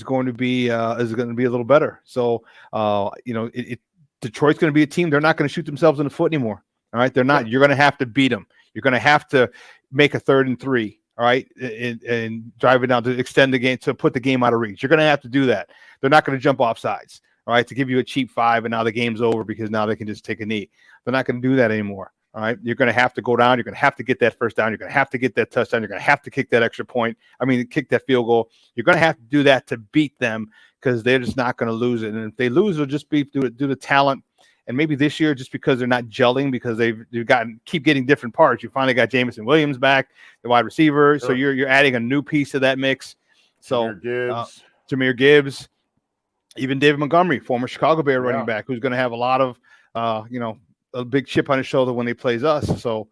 going to be a little better. So Detroit's going to be a team. They're not going to shoot themselves in the foot anymore. All right, they're not. You're going to have to beat them. You're going to have to make a 3rd and 3. All right, and drive it down to extend the game, to put the game out of reach. You're going to have to do that. They're not going to jump off sides. All right, to give you a cheap 5 and now the game's over because now they can just take a knee. They're not going to do that anymore. All right, you're going to have to go down. You're going to have to get that first down. You're going to have to get that touchdown. You're going to have to kick that extra point. Kick that field goal. You're going to have to do that to beat them because they're just not going to lose it. And if they lose, it'll just be due to talent. And maybe this year, just because they're not gelling, because they've keep getting different parts. You finally got Jameson Williams back, the wide receiver. Sure. So you're adding a new piece to that mix. So Jahmyr Gibbs, even David Montgomery, former Chicago Bear running back, who's going to have a lot of a big chip on his shoulder when he plays us. So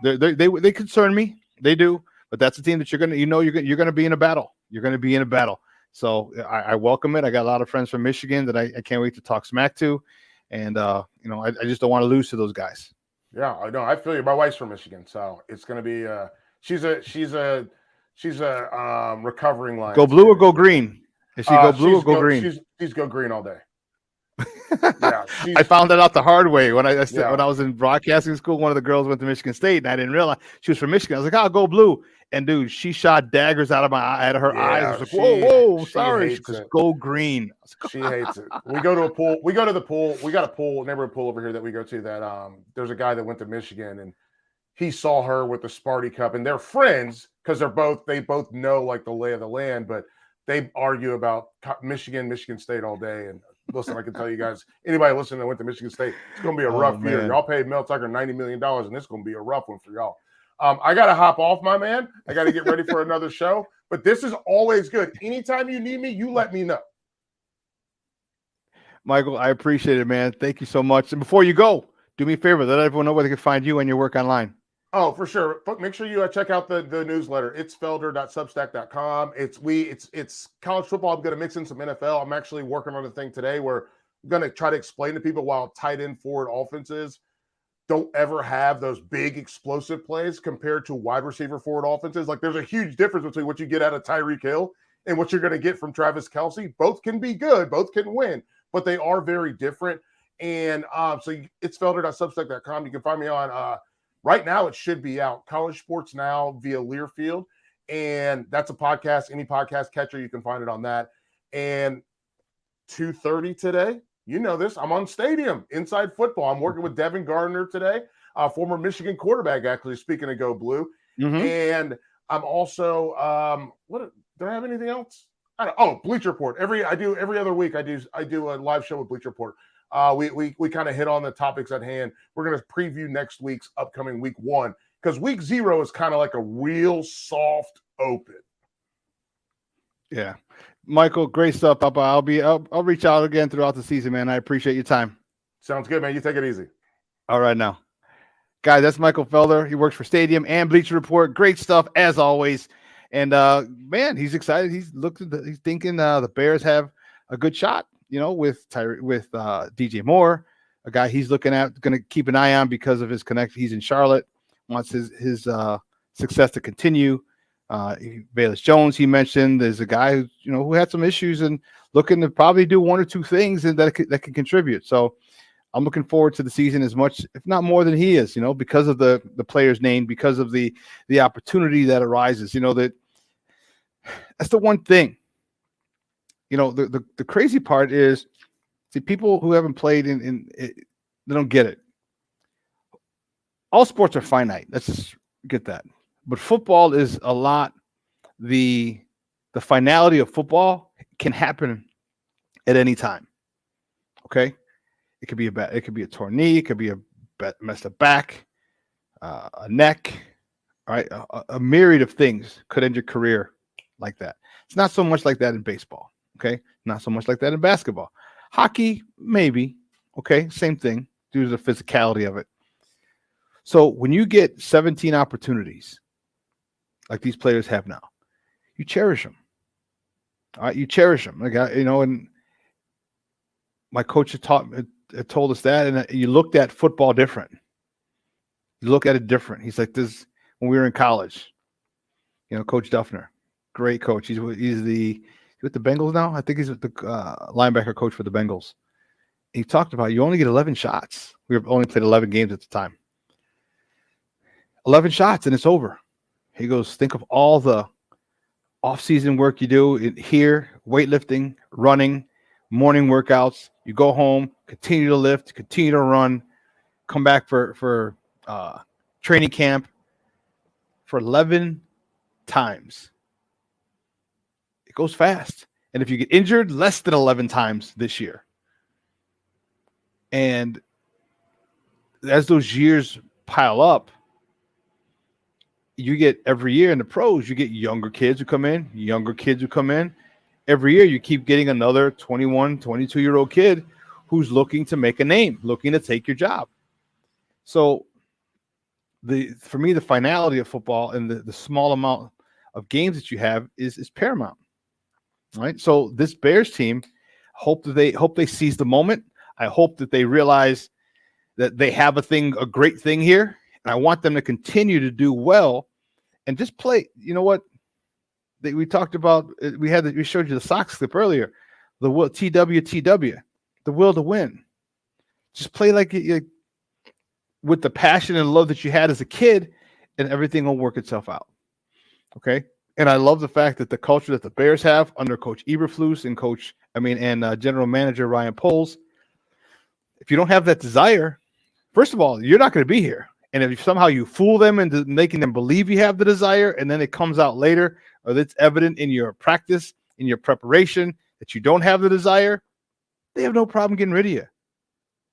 they concern me. They do. But that's a team that you're going to be in a battle. You're going to be in a battle. So I welcome it. I got a lot of friends from Michigan that I can't wait to talk smack to. And, I just don't want to lose to those guys. Yeah, I know. I feel you. My wife's from Michigan, so it's going to be she's a recovering line. Go blue or go green? Is she go blue or go green? She's go green all day. I found that out the hard way when I was in broadcasting school. One of the girls went to Michigan State, and I didn't realize she was from Michigan. I was like, "I'll go blue." And dude, she shot daggers out of her eyes. I was like, "Whoa, sorry." She goes, "Go green." She hates it. We go to a pool. We go to the pool. We got a neighborhood pool over here that we go to. That there's a guy that went to Michigan, and he saw her with the Sparty Cup, and they're friends because they both know like the lay of the land, but they argue about Michigan State all day. And listen, I can tell you guys, anybody listening that went to Michigan State, it's going to be a rough year. Y'all paid Mel Tucker $90 million, and it's going to be a rough one for y'all. I got to hop off, my man. I got to get ready for another show, but this is always good. Anytime you need me, you let me know. Michael, I appreciate it, man. Thank you so much. And before you go, do me a favor. Let everyone know where they can find you and your work online. Oh, for sure. Make sure you check out the newsletter. It's felder.substack.com. It's college football. I'm going to mix in some NFL. I'm actually working on a thing today where I'm going to try to explain to people why tight end forward offenses don't ever have those big explosive plays compared to wide receiver forward offenses. Like there's a huge difference between what you get out of Tyreek Hill and what you're going to get from Travis Kelce. Both can be good. Both can win, but they are very different. And so it's felder.substack.com. You can find me on right now, it should be out. College Sports Now via Learfield. And that's a podcast, any podcast catcher, you can find it on that. And 2:30 today, you know this, I'm on Stadium, Inside Football. I'm working with Devin Gardner today, former Michigan quarterback, actually, speaking of Go Blue. And I'm also, do I have anything else? Bleacher Report. Every other week I do a live show with Bleacher Report. We kind of hit on the topics at hand. We're going to preview next week's upcoming week 1, because week 0 is kind of like a real soft open. Yeah. Michael, great stuff, Papa. I'll reach out again throughout the season, man. I appreciate your time. Sounds good, man. You take it easy. All right, now. Guys, that's Michael Felder. He works for Stadium and Bleacher Report. Great stuff, as always. And, man, he's excited. He's thinking the Bears have a good shot, with DJ Moore, a guy he's looking at, going to keep an eye on because of his connection. He's in Charlotte, wants his success to continue. Bayless Jones, he mentioned, there's a guy who had some issues and looking to probably do 1 or 2 things and that can contribute. So I'm looking forward to the season as much, if not more, than he is, because of the player's name, because of the opportunity that arises. That's the one thing. The crazy part is, see, people who haven't played they don't get it. All sports are finite. Let's just get that. But football is a lot. The finality of football can happen at any time. Okay, it could be a torn knee, it could be a messed up back, a neck, all right, a myriad of things could end your career like that. It's not so much like that in baseball. Okay, not so much like that in basketball. Hockey, maybe. Okay, same thing due to the physicality of it. So when you get 17 opportunities like these players have now, you cherish them. All right, you cherish them. And my coach had told us that, and you looked at football different. You look at it different. He's like this when we were in college. Coach Duffner, great coach. He's with the Bengals now. I think he's with the linebacker coach for the Bengals. He talked about you only get 11 shots. We only played 11 games at the time. 11 shots and it's over. He goes, think of all the off-season work you do here, weightlifting, running, morning workouts. You go home, continue to lift, continue to run, come back for training camp for 11 times. It goes fast. And if you get injured, less than 11 times this year. And as those years pile up, you get every year in the pros, you get younger kids who come in. Every year you keep getting another 21, 22-year-old kid who's looking to make a name, looking to take your job. So for me, the finality of football and the small amount of games that you have is paramount. Right? So this Bears team, hope they seize the moment. I hope that they realize that they have a great thing here. And I want them to continue to do well and just play. You know what? We talked about, we showed you the Sox clip earlier, the will, TWTW, the will to win. Just play like with the passion and love that you had as a kid, and everything will work itself out. Okay. And I love the fact that the culture that the Bears have under Coach Eberflus and General Manager Ryan Poles, if you don't have that desire, first of all, you're not going to be here. And if somehow you fool them into making them believe you have the desire, and then it comes out later, or it's evident in your practice, in your preparation, that you don't have the desire, they have no problem getting rid of you.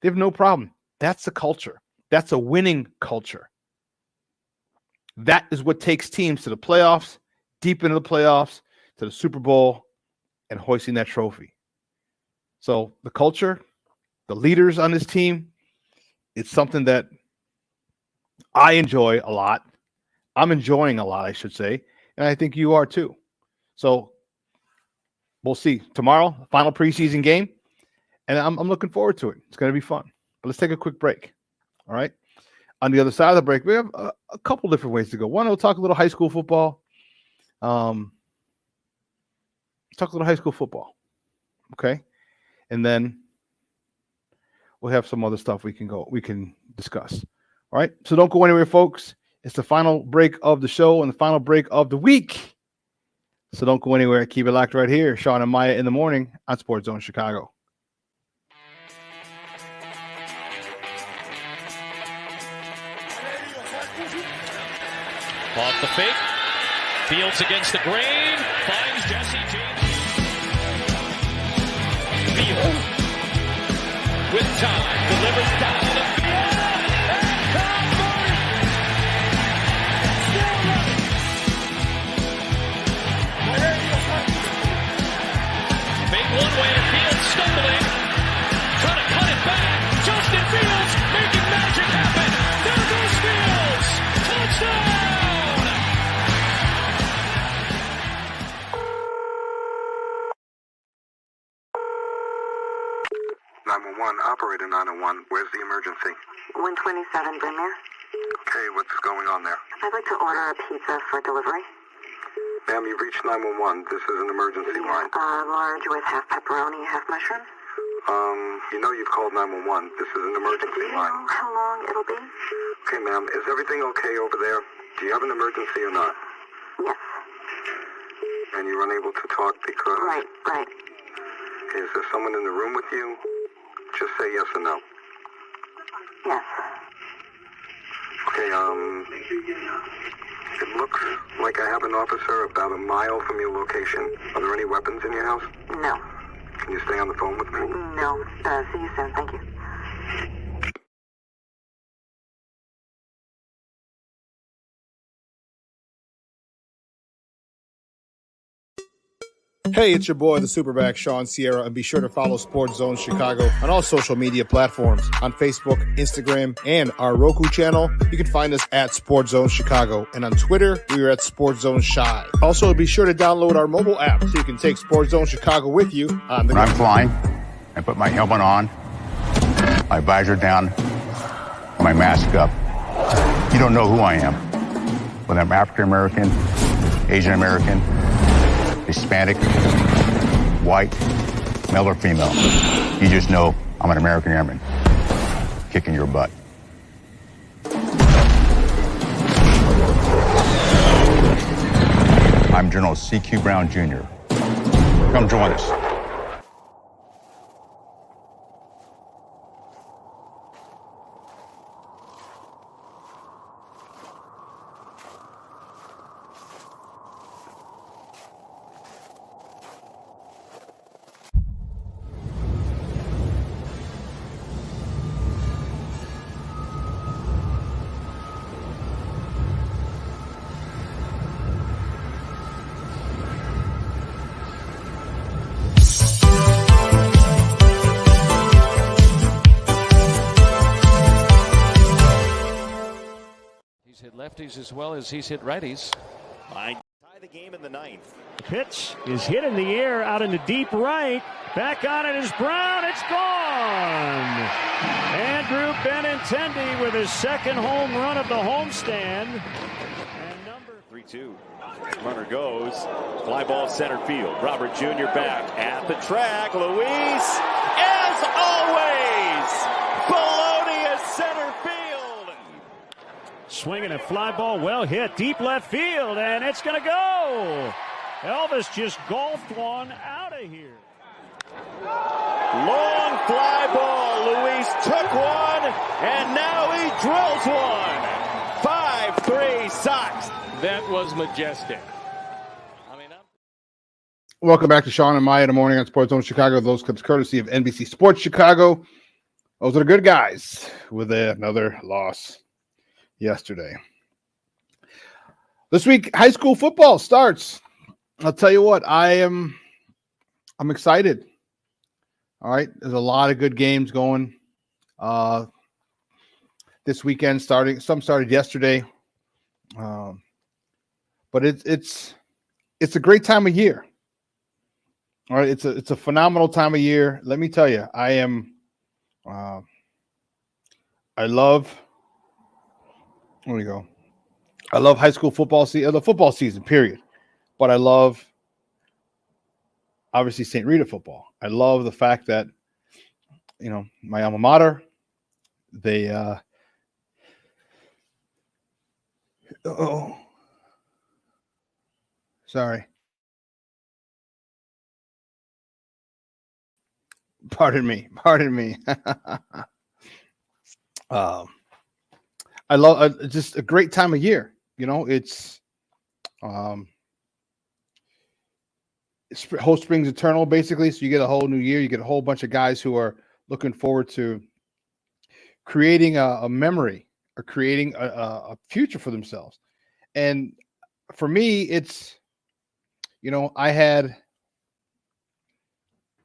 They have no problem. That's the culture. That's a winning culture. That is what takes teams to the playoffs, deep into the playoffs, to the Super Bowl, and hoisting that trophy. So the culture, the leaders on this team, it's something that I enjoy a lot. I'm enjoying a lot, I should say. And I think you are too. So we'll see tomorrow, final preseason game. And I'm looking forward to it. It's going to be fun. But let's take a quick break. All right. On the other side of the break, we have a couple different ways to go. One, we'll talk a little high school football. Okay. And then we'll have some other stuff we can discuss. All right. So don't go anywhere, folks. It's the final break of the show and the final break of the week. So don't go anywhere. Keep it locked right here. Shawn and Maya in the morning on Sports Zone Chicago. Off the fake. Fields against the grain. Finds Jesse James. Field. With time. Delivers down the field. And Cowboys. Still running. Fake one way. Fields stumbling. Trying to cut it back. Justin Fields making magic happen. There goes Fields. Touchdown. 911, operator 901. Where's the emergency? 127 Brynmere. Okay, what's going on there? I'd like to order a pizza for delivery. Ma'am, you've reached 911. This is an emergency line. Large with half pepperoni, half mushroom. You know you've called 911. This is an emergency line. Do you know how long it'll be? Okay, ma'am, is everything okay over there? Do you have an emergency or not? Yes. And you're unable to talk because... Right. Okay, is there someone in the room with you? Just say yes or no. Yes. Okay, it looks like I have an officer about a mile from your location. Are there any weapons in your house? No. Can you stay on the phone with me? No. See you soon. Thank you. Hey, it's your boy, the SuperBack, Shawn Sierra, and be sure to follow Sports Zone Chicago on all social media platforms, on Facebook, Instagram, and our Roku channel. You can find us at Sports Zone Chicago, and on Twitter, we are at Sports Zone Shy. Also, be sure to download our mobile app so you can take Sports Zone Chicago with you on the go. When I'm flying, I put my helmet on, my visor down, my mask up. You don't know who I am, whether I'm African American, Asian American, Hispanic, white, male or female. You just know I'm an American airman kicking your butt. I'm General C.Q. Brown Jr. Come join us. He's hit lefties as well as he's hit righties. Tie the game in the ninth. Pitch is hit in the air out into deep right. Back on it is Brown. It's gone. Andrew Benintendi with his second home run of the homestand. And number 3-2. Runner goes. Fly ball center field. Robert Jr. back at the track. Luis, as always, Bologna center field. swinging a fly ball, well hit, deep left field, and it's going to go. Elvis just golfed one out of here. Long fly ball. Luis took one, and now he drills one. 5-3 Sox. That was majestic. Welcome back to Shawn and Maya in the morning on Sports Zone Chicago. Those clips courtesy of NBC Sports Chicago. Those are the good guys with another loss yesterday. This week, high school football starts. I'll tell you what, I'm excited. All right, there's a lot of good games going this weekend. Some started yesterday, but it's a great time of year. All right, it's a phenomenal time of year. Let me tell you, I love. Where we go? I love high school football season, the football season, period. But I love, obviously, St. Rita football. I love the fact that, my alma mater, they Oh, sorry. Pardon me. I love just a great time of year. It's whole spring's eternal, basically. So you get a whole new year. You get a whole bunch of guys who are looking forward to creating a memory or creating a future for themselves. And for me, it's,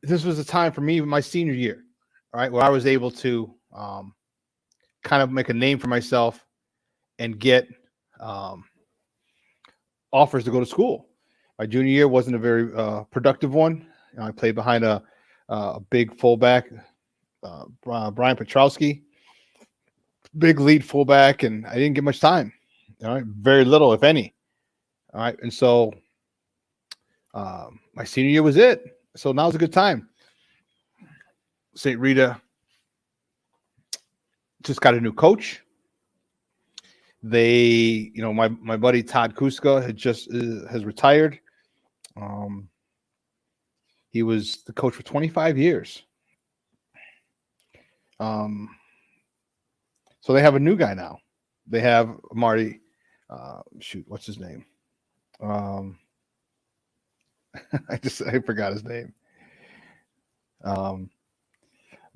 this was a time for me, my senior year, right, where I was able to kind of make a name for myself and get offers to go to school. My junior year wasn't a very productive one. I played behind a big fullback, Brian Petrowski, big lead fullback, and I didn't get much time. Very little, if any. All right, and so my senior year was it. So now's a good time. St. Rita just got a new coach. They, my buddy Todd Kuska has retired. He was the coach for 25 years. So they have a new guy now. They have Marty. What's his name? I forgot his name.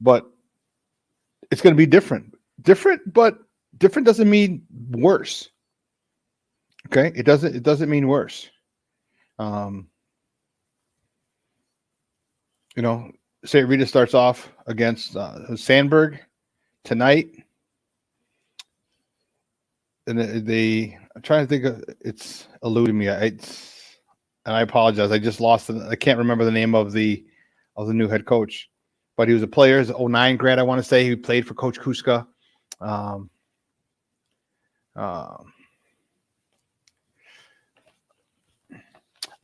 But it's going to be different. But different doesn't mean worse. Okay, it doesn't mean worse. St. Rita starts off against Sandberg tonight, and I'm trying to think of, it's eluding me. And I apologize. I just lost it. I can't remember the name of the new head coach, but he was a player. He's an 09 grad, I want to say. He played for Coach Kuska.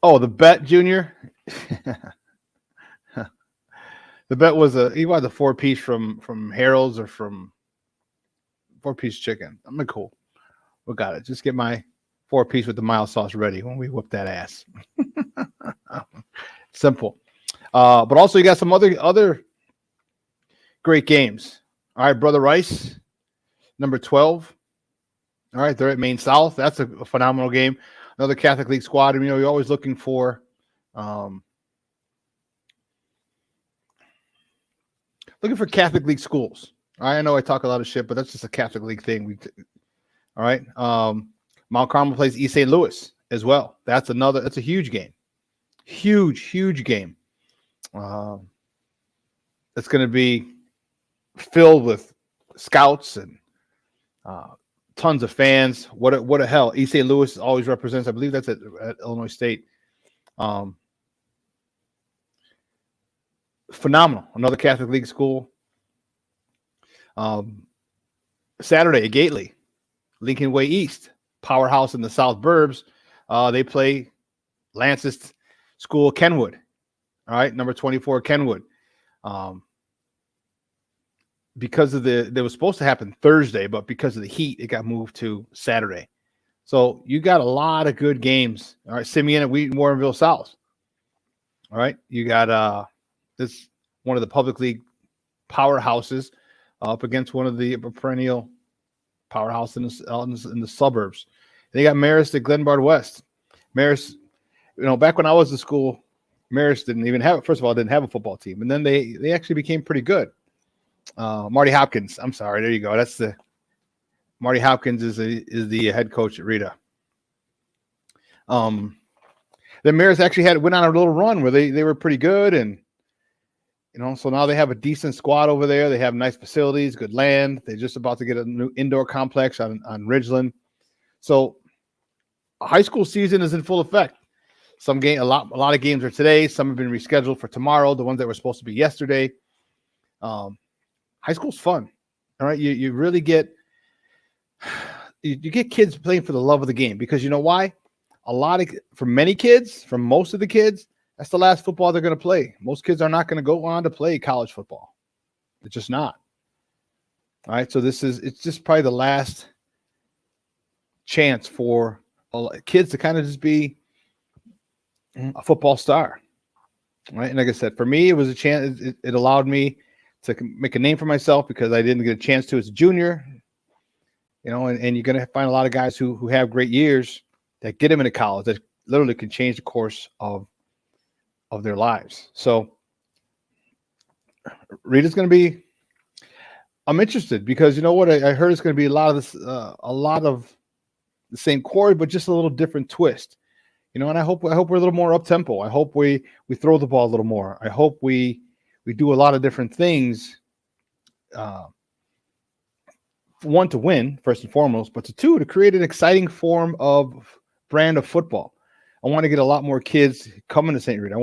The Bet Junior. The Bet was he wanted a 4-piece from Harold's or from 4-piece chicken. I'm like, cool. We got it. Just get my 4-piece with the mild sauce ready when we whoop that ass. Simple. But also you got some other great games. All right, Brother Rice, number 12. All right, they're at Maine South. That's a phenomenal game. Another Catholic League squad. You're always looking for Catholic League schools. I know I talk a lot of shit, but that's just a Catholic League thing. All right. Mount Carmel plays East St. Louis as well. That's a huge game. Huge game. It's going to be filled with scouts and tons of fans. What a hell. East St. Louis always represents, I believe that's at Illinois State. Phenomenal. Another Catholic League school. Saturday at Gately, Lincoln Way East, powerhouse in the South Burbs. They play Lance's school, Kenwood. All right, number 24, Kenwood. Because of they was supposed to happen Thursday, but because of the heat, it got moved to Saturday. So you got a lot of good games. All right, Simeon at Wheaton Warrenville South. All right, you got this one of the public league powerhouses up against one of the perennial powerhouse in the suburbs. They got Marist at Glenbard West. Marist, back when I was in school, Marist didn't have a football team, and then they actually became pretty good. Marty Hopkins, I'm sorry, there you go. That's Marty Hopkins is the head coach at Rita. Then Marist actually went on a little run where they were pretty good, and so now they have a decent squad over there. They have nice facilities, good land. They're just about to get a new indoor complex on Ridgeland. So high school season is in full effect. A lot of games are today. Some have been rescheduled for tomorrow. The ones that were supposed to be yesterday. High school's fun. All right. You really get kids playing for the love of the game, because you know why? For most of the kids, that's the last football they're going to play. Most kids are not going to go on to play college football. It's just not. All right. So it's just probably the last chance for kids to kind of just be a football star, right? And like I said, for me, it was a chance. It allowed me to make a name for myself because I didn't get a chance to as a junior, and you're going to find a lot of guys who have great years that get them into college that literally can change the course of their lives. So Rita's going to be, I'm interested because you know what? I heard it's going to be a lot of the same chord, but just a little different twist. And I hope we're a little more up tempo. I hope we throw the ball a little more. I hope we do a lot of different things. One, to win first and foremost, but to create an exciting form of brand of football. I want to get a lot more kids coming to St. Rita. I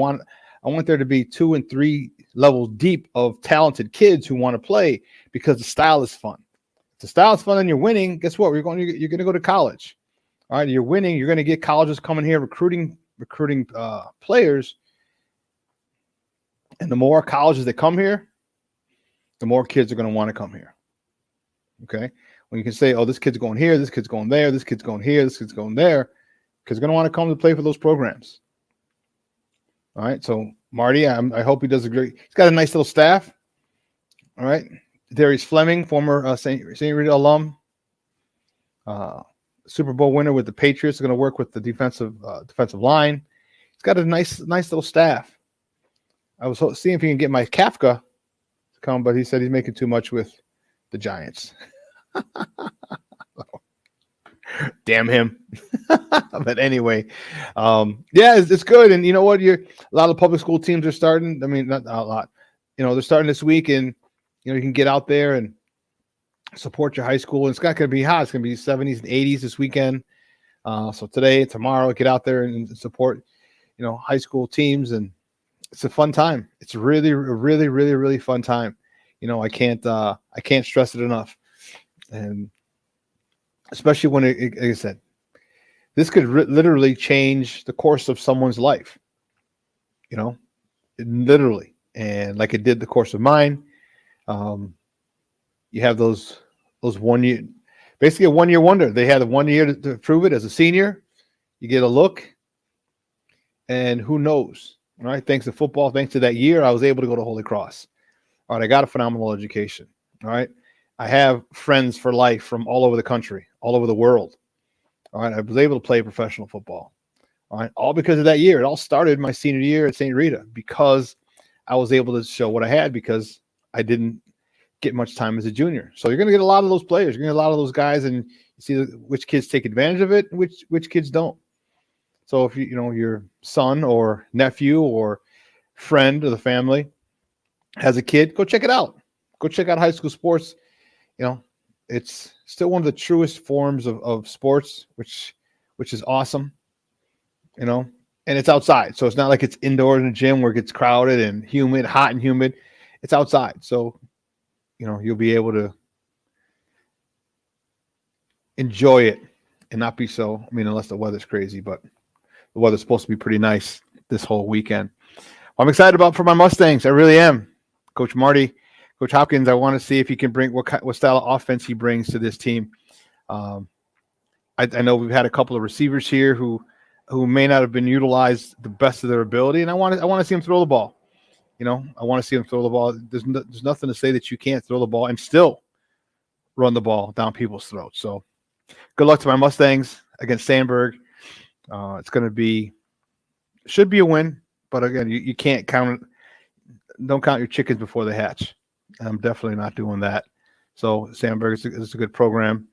want there to be 2 and 3 levels deep of talented kids who want to play because the style is fun. If the style is fun and you're winning, guess what? You're going to go to college. All right, you're winning. You're going to get colleges coming here recruiting players. And the more colleges that come here, the more kids are going to want to come here. Okay? When you can say, oh, this kid's going here, this kid's going there, this kid's going here, this kid's going there, because they're going to want to come to play for those programs. All right, so Marty, I hope he does a great. He's got a nice little staff. All right, Darius Fleming, former St. Rita alum, Super Bowl winner with the Patriots, is going to work with the defensive line. He's got a nice little staff. I was seeing if he can get my Kafka to come, but he said he's making too much with the Giants. Damn him. But anyway, it's good. And you know what? A lot of public school teams are starting. I mean, not a lot. They're starting this week, and you can get out there and support your high school. And it's not going to be hot. It's going to be 70s and 80s this weekend. So today, tomorrow, get out there and support, high school teams. And it's a fun time. It's really, really, really, really fun time. I can't stress it enough. And especially when like I said, this could literally change the course of someone's life, literally. And like it did the course of mine. You have those 1 year, basically a 1 year wonder. They had a 1 year to prove it as a senior. You get a look, and who knows, right? Thanks to football, thanks to that year, I was able to go to Holy Cross. All right, I got a phenomenal education. All right, I have friends for life from all over the country, all over the world. All right, I was able to play professional football. All right, all because of that year. It all started my senior year at St. Rita because I was able to show what I had because I didn't get much time as a junior. So you're going to get a lot of those players. You're going to get a lot of those guys, and you see which kids take advantage of it and which kids don't. So if your son or nephew or friend of the family has a kid, go check it out. Go check out high school sports. It's still one of the truest forms of sports, which is awesome. And it's outside. So it's not like it's indoors in a gym where it gets crowded and humid, hot and humid. It's outside. So, you'll be able to enjoy it and not be so, unless the weather's crazy, but the weather's supposed to be pretty nice this whole weekend. I'm excited for my Mustangs. I really am. Coach Hopkins, I want to see if he can bring what style of offense he brings to this team. I know we've had a couple of receivers here who may not have been utilized the best of their ability, and I want to see him throw the ball. I want to see him throw the ball. There's nothing to say that you can't throw the ball and still run the ball down people's throats. So good luck to my Mustangs against Sandburg. It's going to should be a win, but again, you can't count it. Don't count your chickens before they hatch. I'm definitely not doing that. So Sandburg is a good program.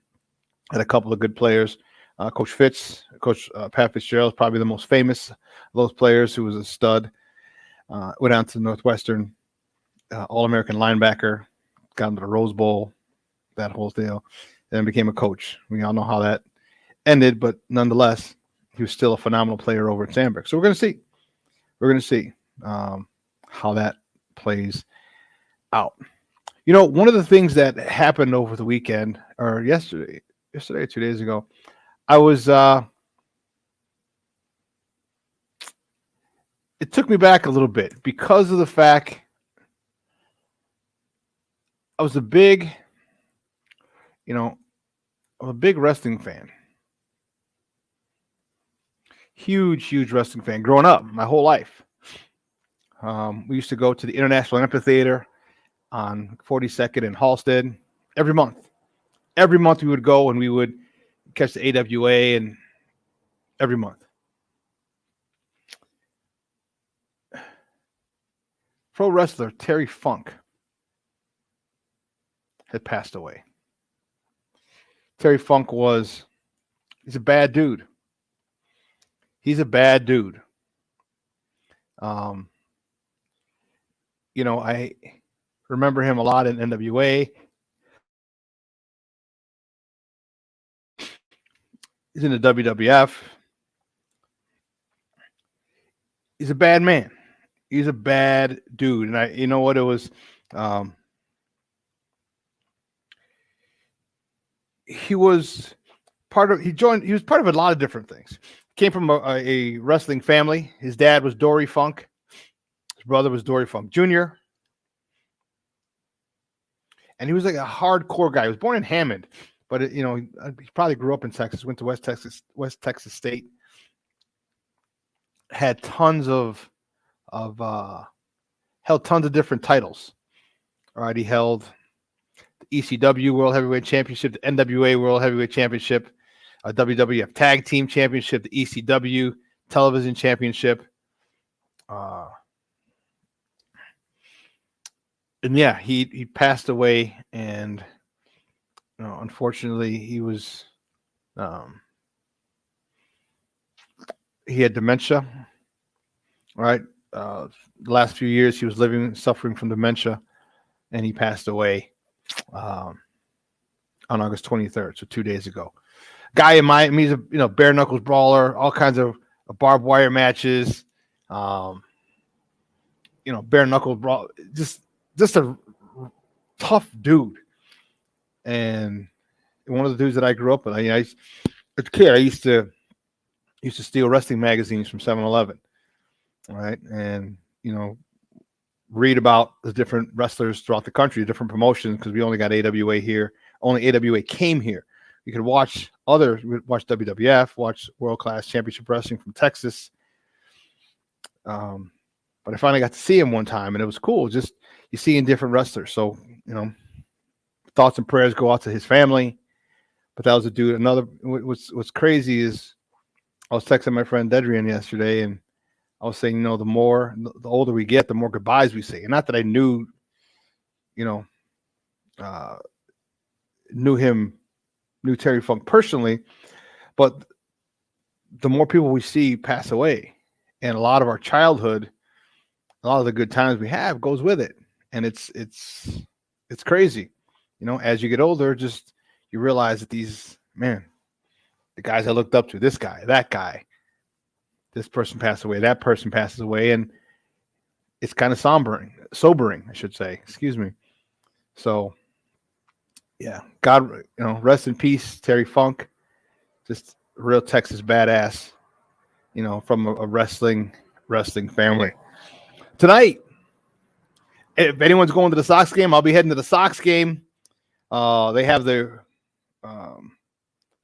Had a couple of good players. Coach Pat Fitzgerald is probably the most famous of those players, who was a stud. Went down to Northwestern, All-American linebacker, got into the Rose Bowl, that whole deal, then became a coach. We all know how that ended, but nonetheless, he was still a phenomenal player over at Sandburg. So we're going to see. We're going to see how that plays out. One of the things that happened over the weekend, or yesterday or 2 days ago, I was it took me back a little bit because of the fact I'm a big wrestling fan. huge wrestling fan growing up, my whole life. We used to go to the International Amphitheater on 42nd and Halsted every month. Every month we would go and we would catch the AWA, and every month. Pro wrestler Terry Funk had passed away. Terry Funk he's a bad dude. He's a bad dude. I remember him a lot in NWA. He's in the WWF. He's a bad man. He's a bad dude. And it was, he was part of a lot of different things. Came from a wrestling family. His dad was Dory Funk. His brother was Dory Funk Jr. And he was like a hardcore guy. He was born in Hammond, but he probably grew up in Texas, went to West Texas State. Had tons of held tons of different titles. All right, he held the ECW World Heavyweight Championship, the NWA World Heavyweight Championship, a WWF Tag Team Championship, the ECW Television Championship. And yeah, he passed away, and unfortunately, he was he had dementia. All right, the last few years he was suffering from dementia, and he passed away on August 23rd, so 2 days ago. Guy in Miami, he's a bare knuckles brawler, all kinds of barbed wire matches, bare knuckles brawl, just a tough dude. And one of the dudes that I grew up with. As a kid, I used to steal wrestling magazines from 7-Eleven, right? And read about the different wrestlers throughout the country, different promotions, because we only got AWA here. Only AWA came here. You could watch watch WWF, watch World Class Championship Wrestling from Texas. But I finally got to see him one time, and it was cool. Just you seeing different wrestlers. So, thoughts and prayers go out to his family. But that was a dude. What's crazy is I was texting my friend Dedrian yesterday, and I was saying, the older we get, the more goodbyes we say. And not that I knew Terry Funk personally, but the more people we see pass away, and a lot of our childhood, a lot of the good times we have goes with it. And it's crazy. As you get older, just you realize that the guys I looked up to, this guy, that guy, this person passed away, that person passes away, and it's kind of sobering, I should say. Excuse me. So, yeah, God, rest in peace, Terry Funk. Just a real Texas badass, from a wrestling family. Tonight, if anyone's going to the Sox game, I'll be heading to the Sox game. They have the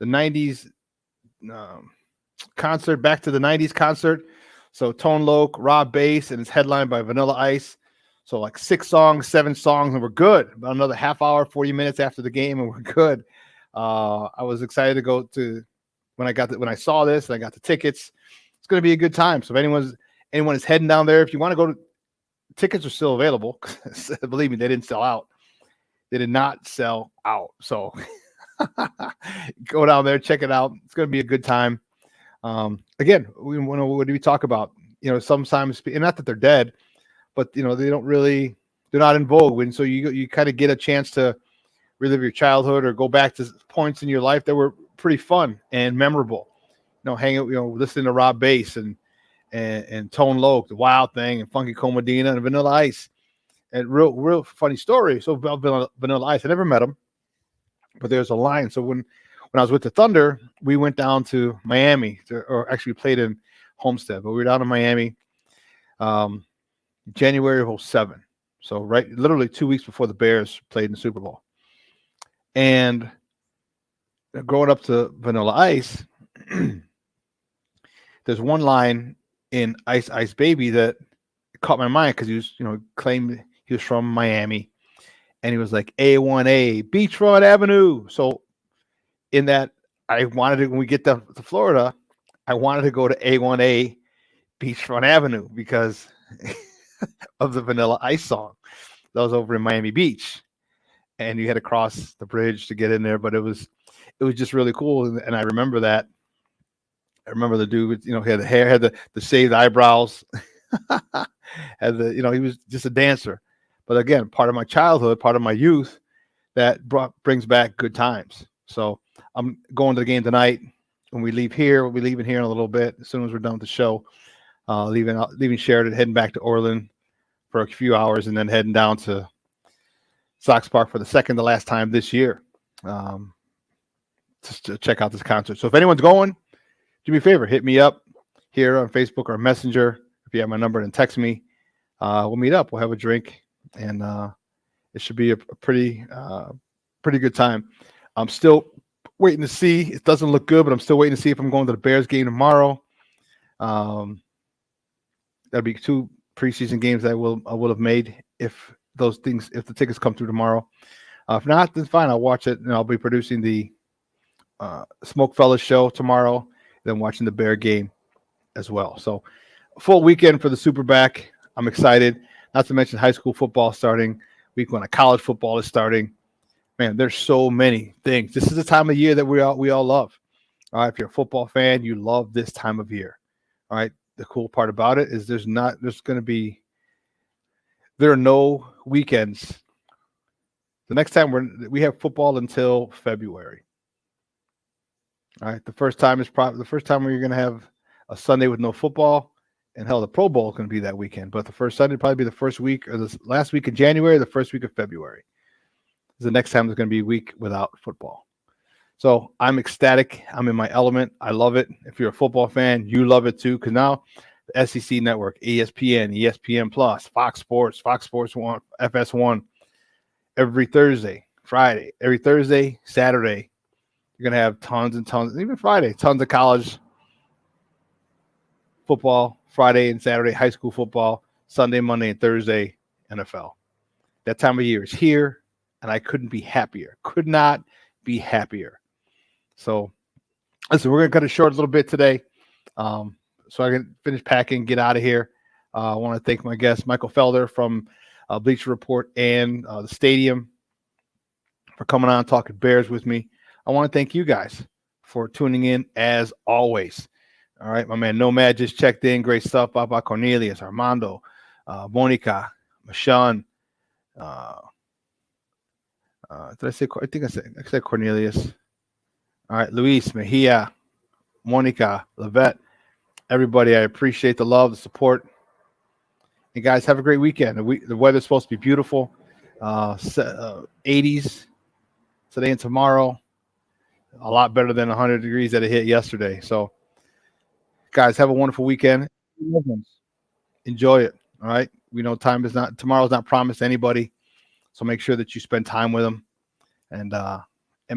90s concert, back to the 90s concert. So Tone Loc, Rob Bass, and it's headlined by Vanilla Ice. So like 6 songs, 7 songs, and we're good. About another half hour, 40 minutes after the game, and we're good. I was excited to go to when I saw this and I got the tickets. It's going to be a good time. So if anyone is heading down there, if you want to go, tickets are still available. Believe me, they didn't sell out. They did not sell out. So go down there, check it out. It's going to be a good time. Again, what do we talk about? Sometimes, and not that they're dead, but they're not in vogue, and so you kind of get a chance to relive your childhood or go back to points in your life that were pretty fun and memorable. Hang out, listening to Rob Bass and Tone Loc, the Wild Thing, and Funky Comedina and Vanilla Ice. And real funny story. So about Vanilla Ice, I never met him, but there's a line. So when I was with the Thunder, we went down to Miami, or actually played in Homestead, but we were down in Miami, January of 2007. So literally 2 weeks before the Bears played in the Super Bowl. And growing up to Vanilla Ice, there's one line in Ice Ice Baby that caught my mind because he was, claimed he was from Miami, and he was like A1A Beachfront Avenue. So in that, I wanted to, when we get to Florida, I wanted to go to A1A Beachfront Avenue because of the Vanilla Ice song that was over in Miami Beach, and you had to cross the bridge to get in there. But it was just really cool, and I remember that. I remember the dude, he had the hair, had the shaved eyebrows, had the, he was just a dancer. But again, part of my childhood, part of my youth, that brings back good times. So I'm going to the game tonight. When we leave here, we'll be leaving here in a little bit. As soon as we're done with the show, leaving Sheridan, heading back to Orland for a few hours, and then heading down to Sox Park for the second to last time this year, just to check out this concert. So if anyone's going, do me a favor, hit me up here on Facebook or Messenger. If you have my number, and text me. We'll meet up. We'll have a drink, and it should be a pretty good time. I'm still waiting to see. It doesn't look good, but I'm still waiting to see if I'm going to the Bears game tomorrow. That'll be 2 preseason games that I will have made if the tickets come through tomorrow. If not, then fine. I'll watch it, and I'll be producing the Smoke Fellas show tomorrow. Then watching the Bear game as well. So full weekend for the SuperBack. I'm excited. Not to mention high school football starting. Week 1 of college football is starting. Man, there's so many things. This is the time of year that we all love. All right, if you're a football fan, you love this time of year. All right. The cool part about it is there are no weekends. The next time we have football until February. All right, the first time where you're going to have a Sunday with no football, and hell, the Pro Bowl is going to be that weekend. But the first Sunday will probably be the first week or the last week of January, the first week of February. The next time there's going to be a week without football. So I'm ecstatic. I'm in my element. I love it. If you're a football fan, you love it too. Because now the SEC Network, ESPN, ESPN Plus, Fox Sports 1, FS1, every Thursday, Friday, every Thursday, Saturday. You're going to have tons and tons, even Friday, tons of college football, Friday and Saturday, high school football, Sunday, Monday, and Thursday, NFL. That time of year is here, and I couldn't be happier. Could not be happier. So, listen, we're going to cut it short a little bit today so I can finish packing, get out of here. I want to thank my guest, Michael Felder from Bleacher Report and the Stadium, for coming on, talking Bears with me. I want to thank you guys for tuning in as always. All right, my man Nomad just checked in. Great stuff. Baba Cornelius, Armando, Monica, Shawn. Did I say? I think I said Cornelius. All right, Luis, Mejia, Monica, Levette, everybody. I appreciate the love, the support. And guys, have a great weekend. The weather's supposed to be beautiful. 80s today and tomorrow. A lot better than 100 degrees that it hit yesterday. So, guys, have a wonderful weekend. Enjoy it. All right. We know tomorrow's not promised to anybody. So make sure that you spend time with them and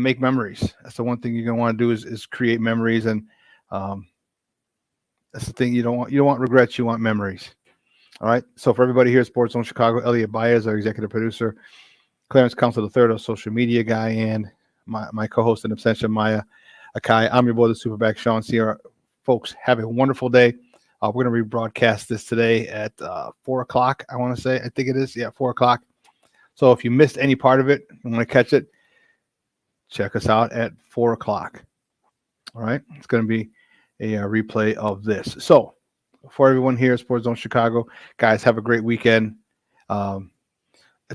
make memories. That's the one thing you're gonna want to do is create memories. And that's the thing you don't want regrets. You want memories. All right. So for everybody here at Sports Zone Chicago, Elliot Baez, our executive producer, Clarence Council III, our social media guy, and my co-host in absentia, Maya Akai. I'm your boy, the SuperBack, Shawn Sierra. Folks, have a wonderful day. We're going to rebroadcast this today at 4 o'clock, I want to say. I think it is. Yeah, 4 o'clock. So if you missed any part of it, you want to catch it, check us out at 4 o'clock. All right? It's going to be a replay of this. So for everyone here at Sports Zone Chicago, guys, have a great weekend. At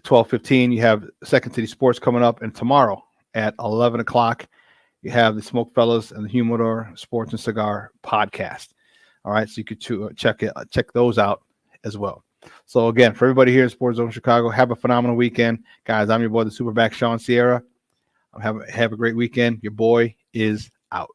12:15, you have Second City Sports coming up. And tomorrow at 11 o'clock, you have the Smoke Fellas and the Humidor Sports and Cigar podcast. All right, so you could check those out as well. So again, for everybody here in Sports Zone Chicago, have a phenomenal weekend, guys. I'm your boy, the SuperBack, Shawn Sierra. Have a great weekend. Your boy is out.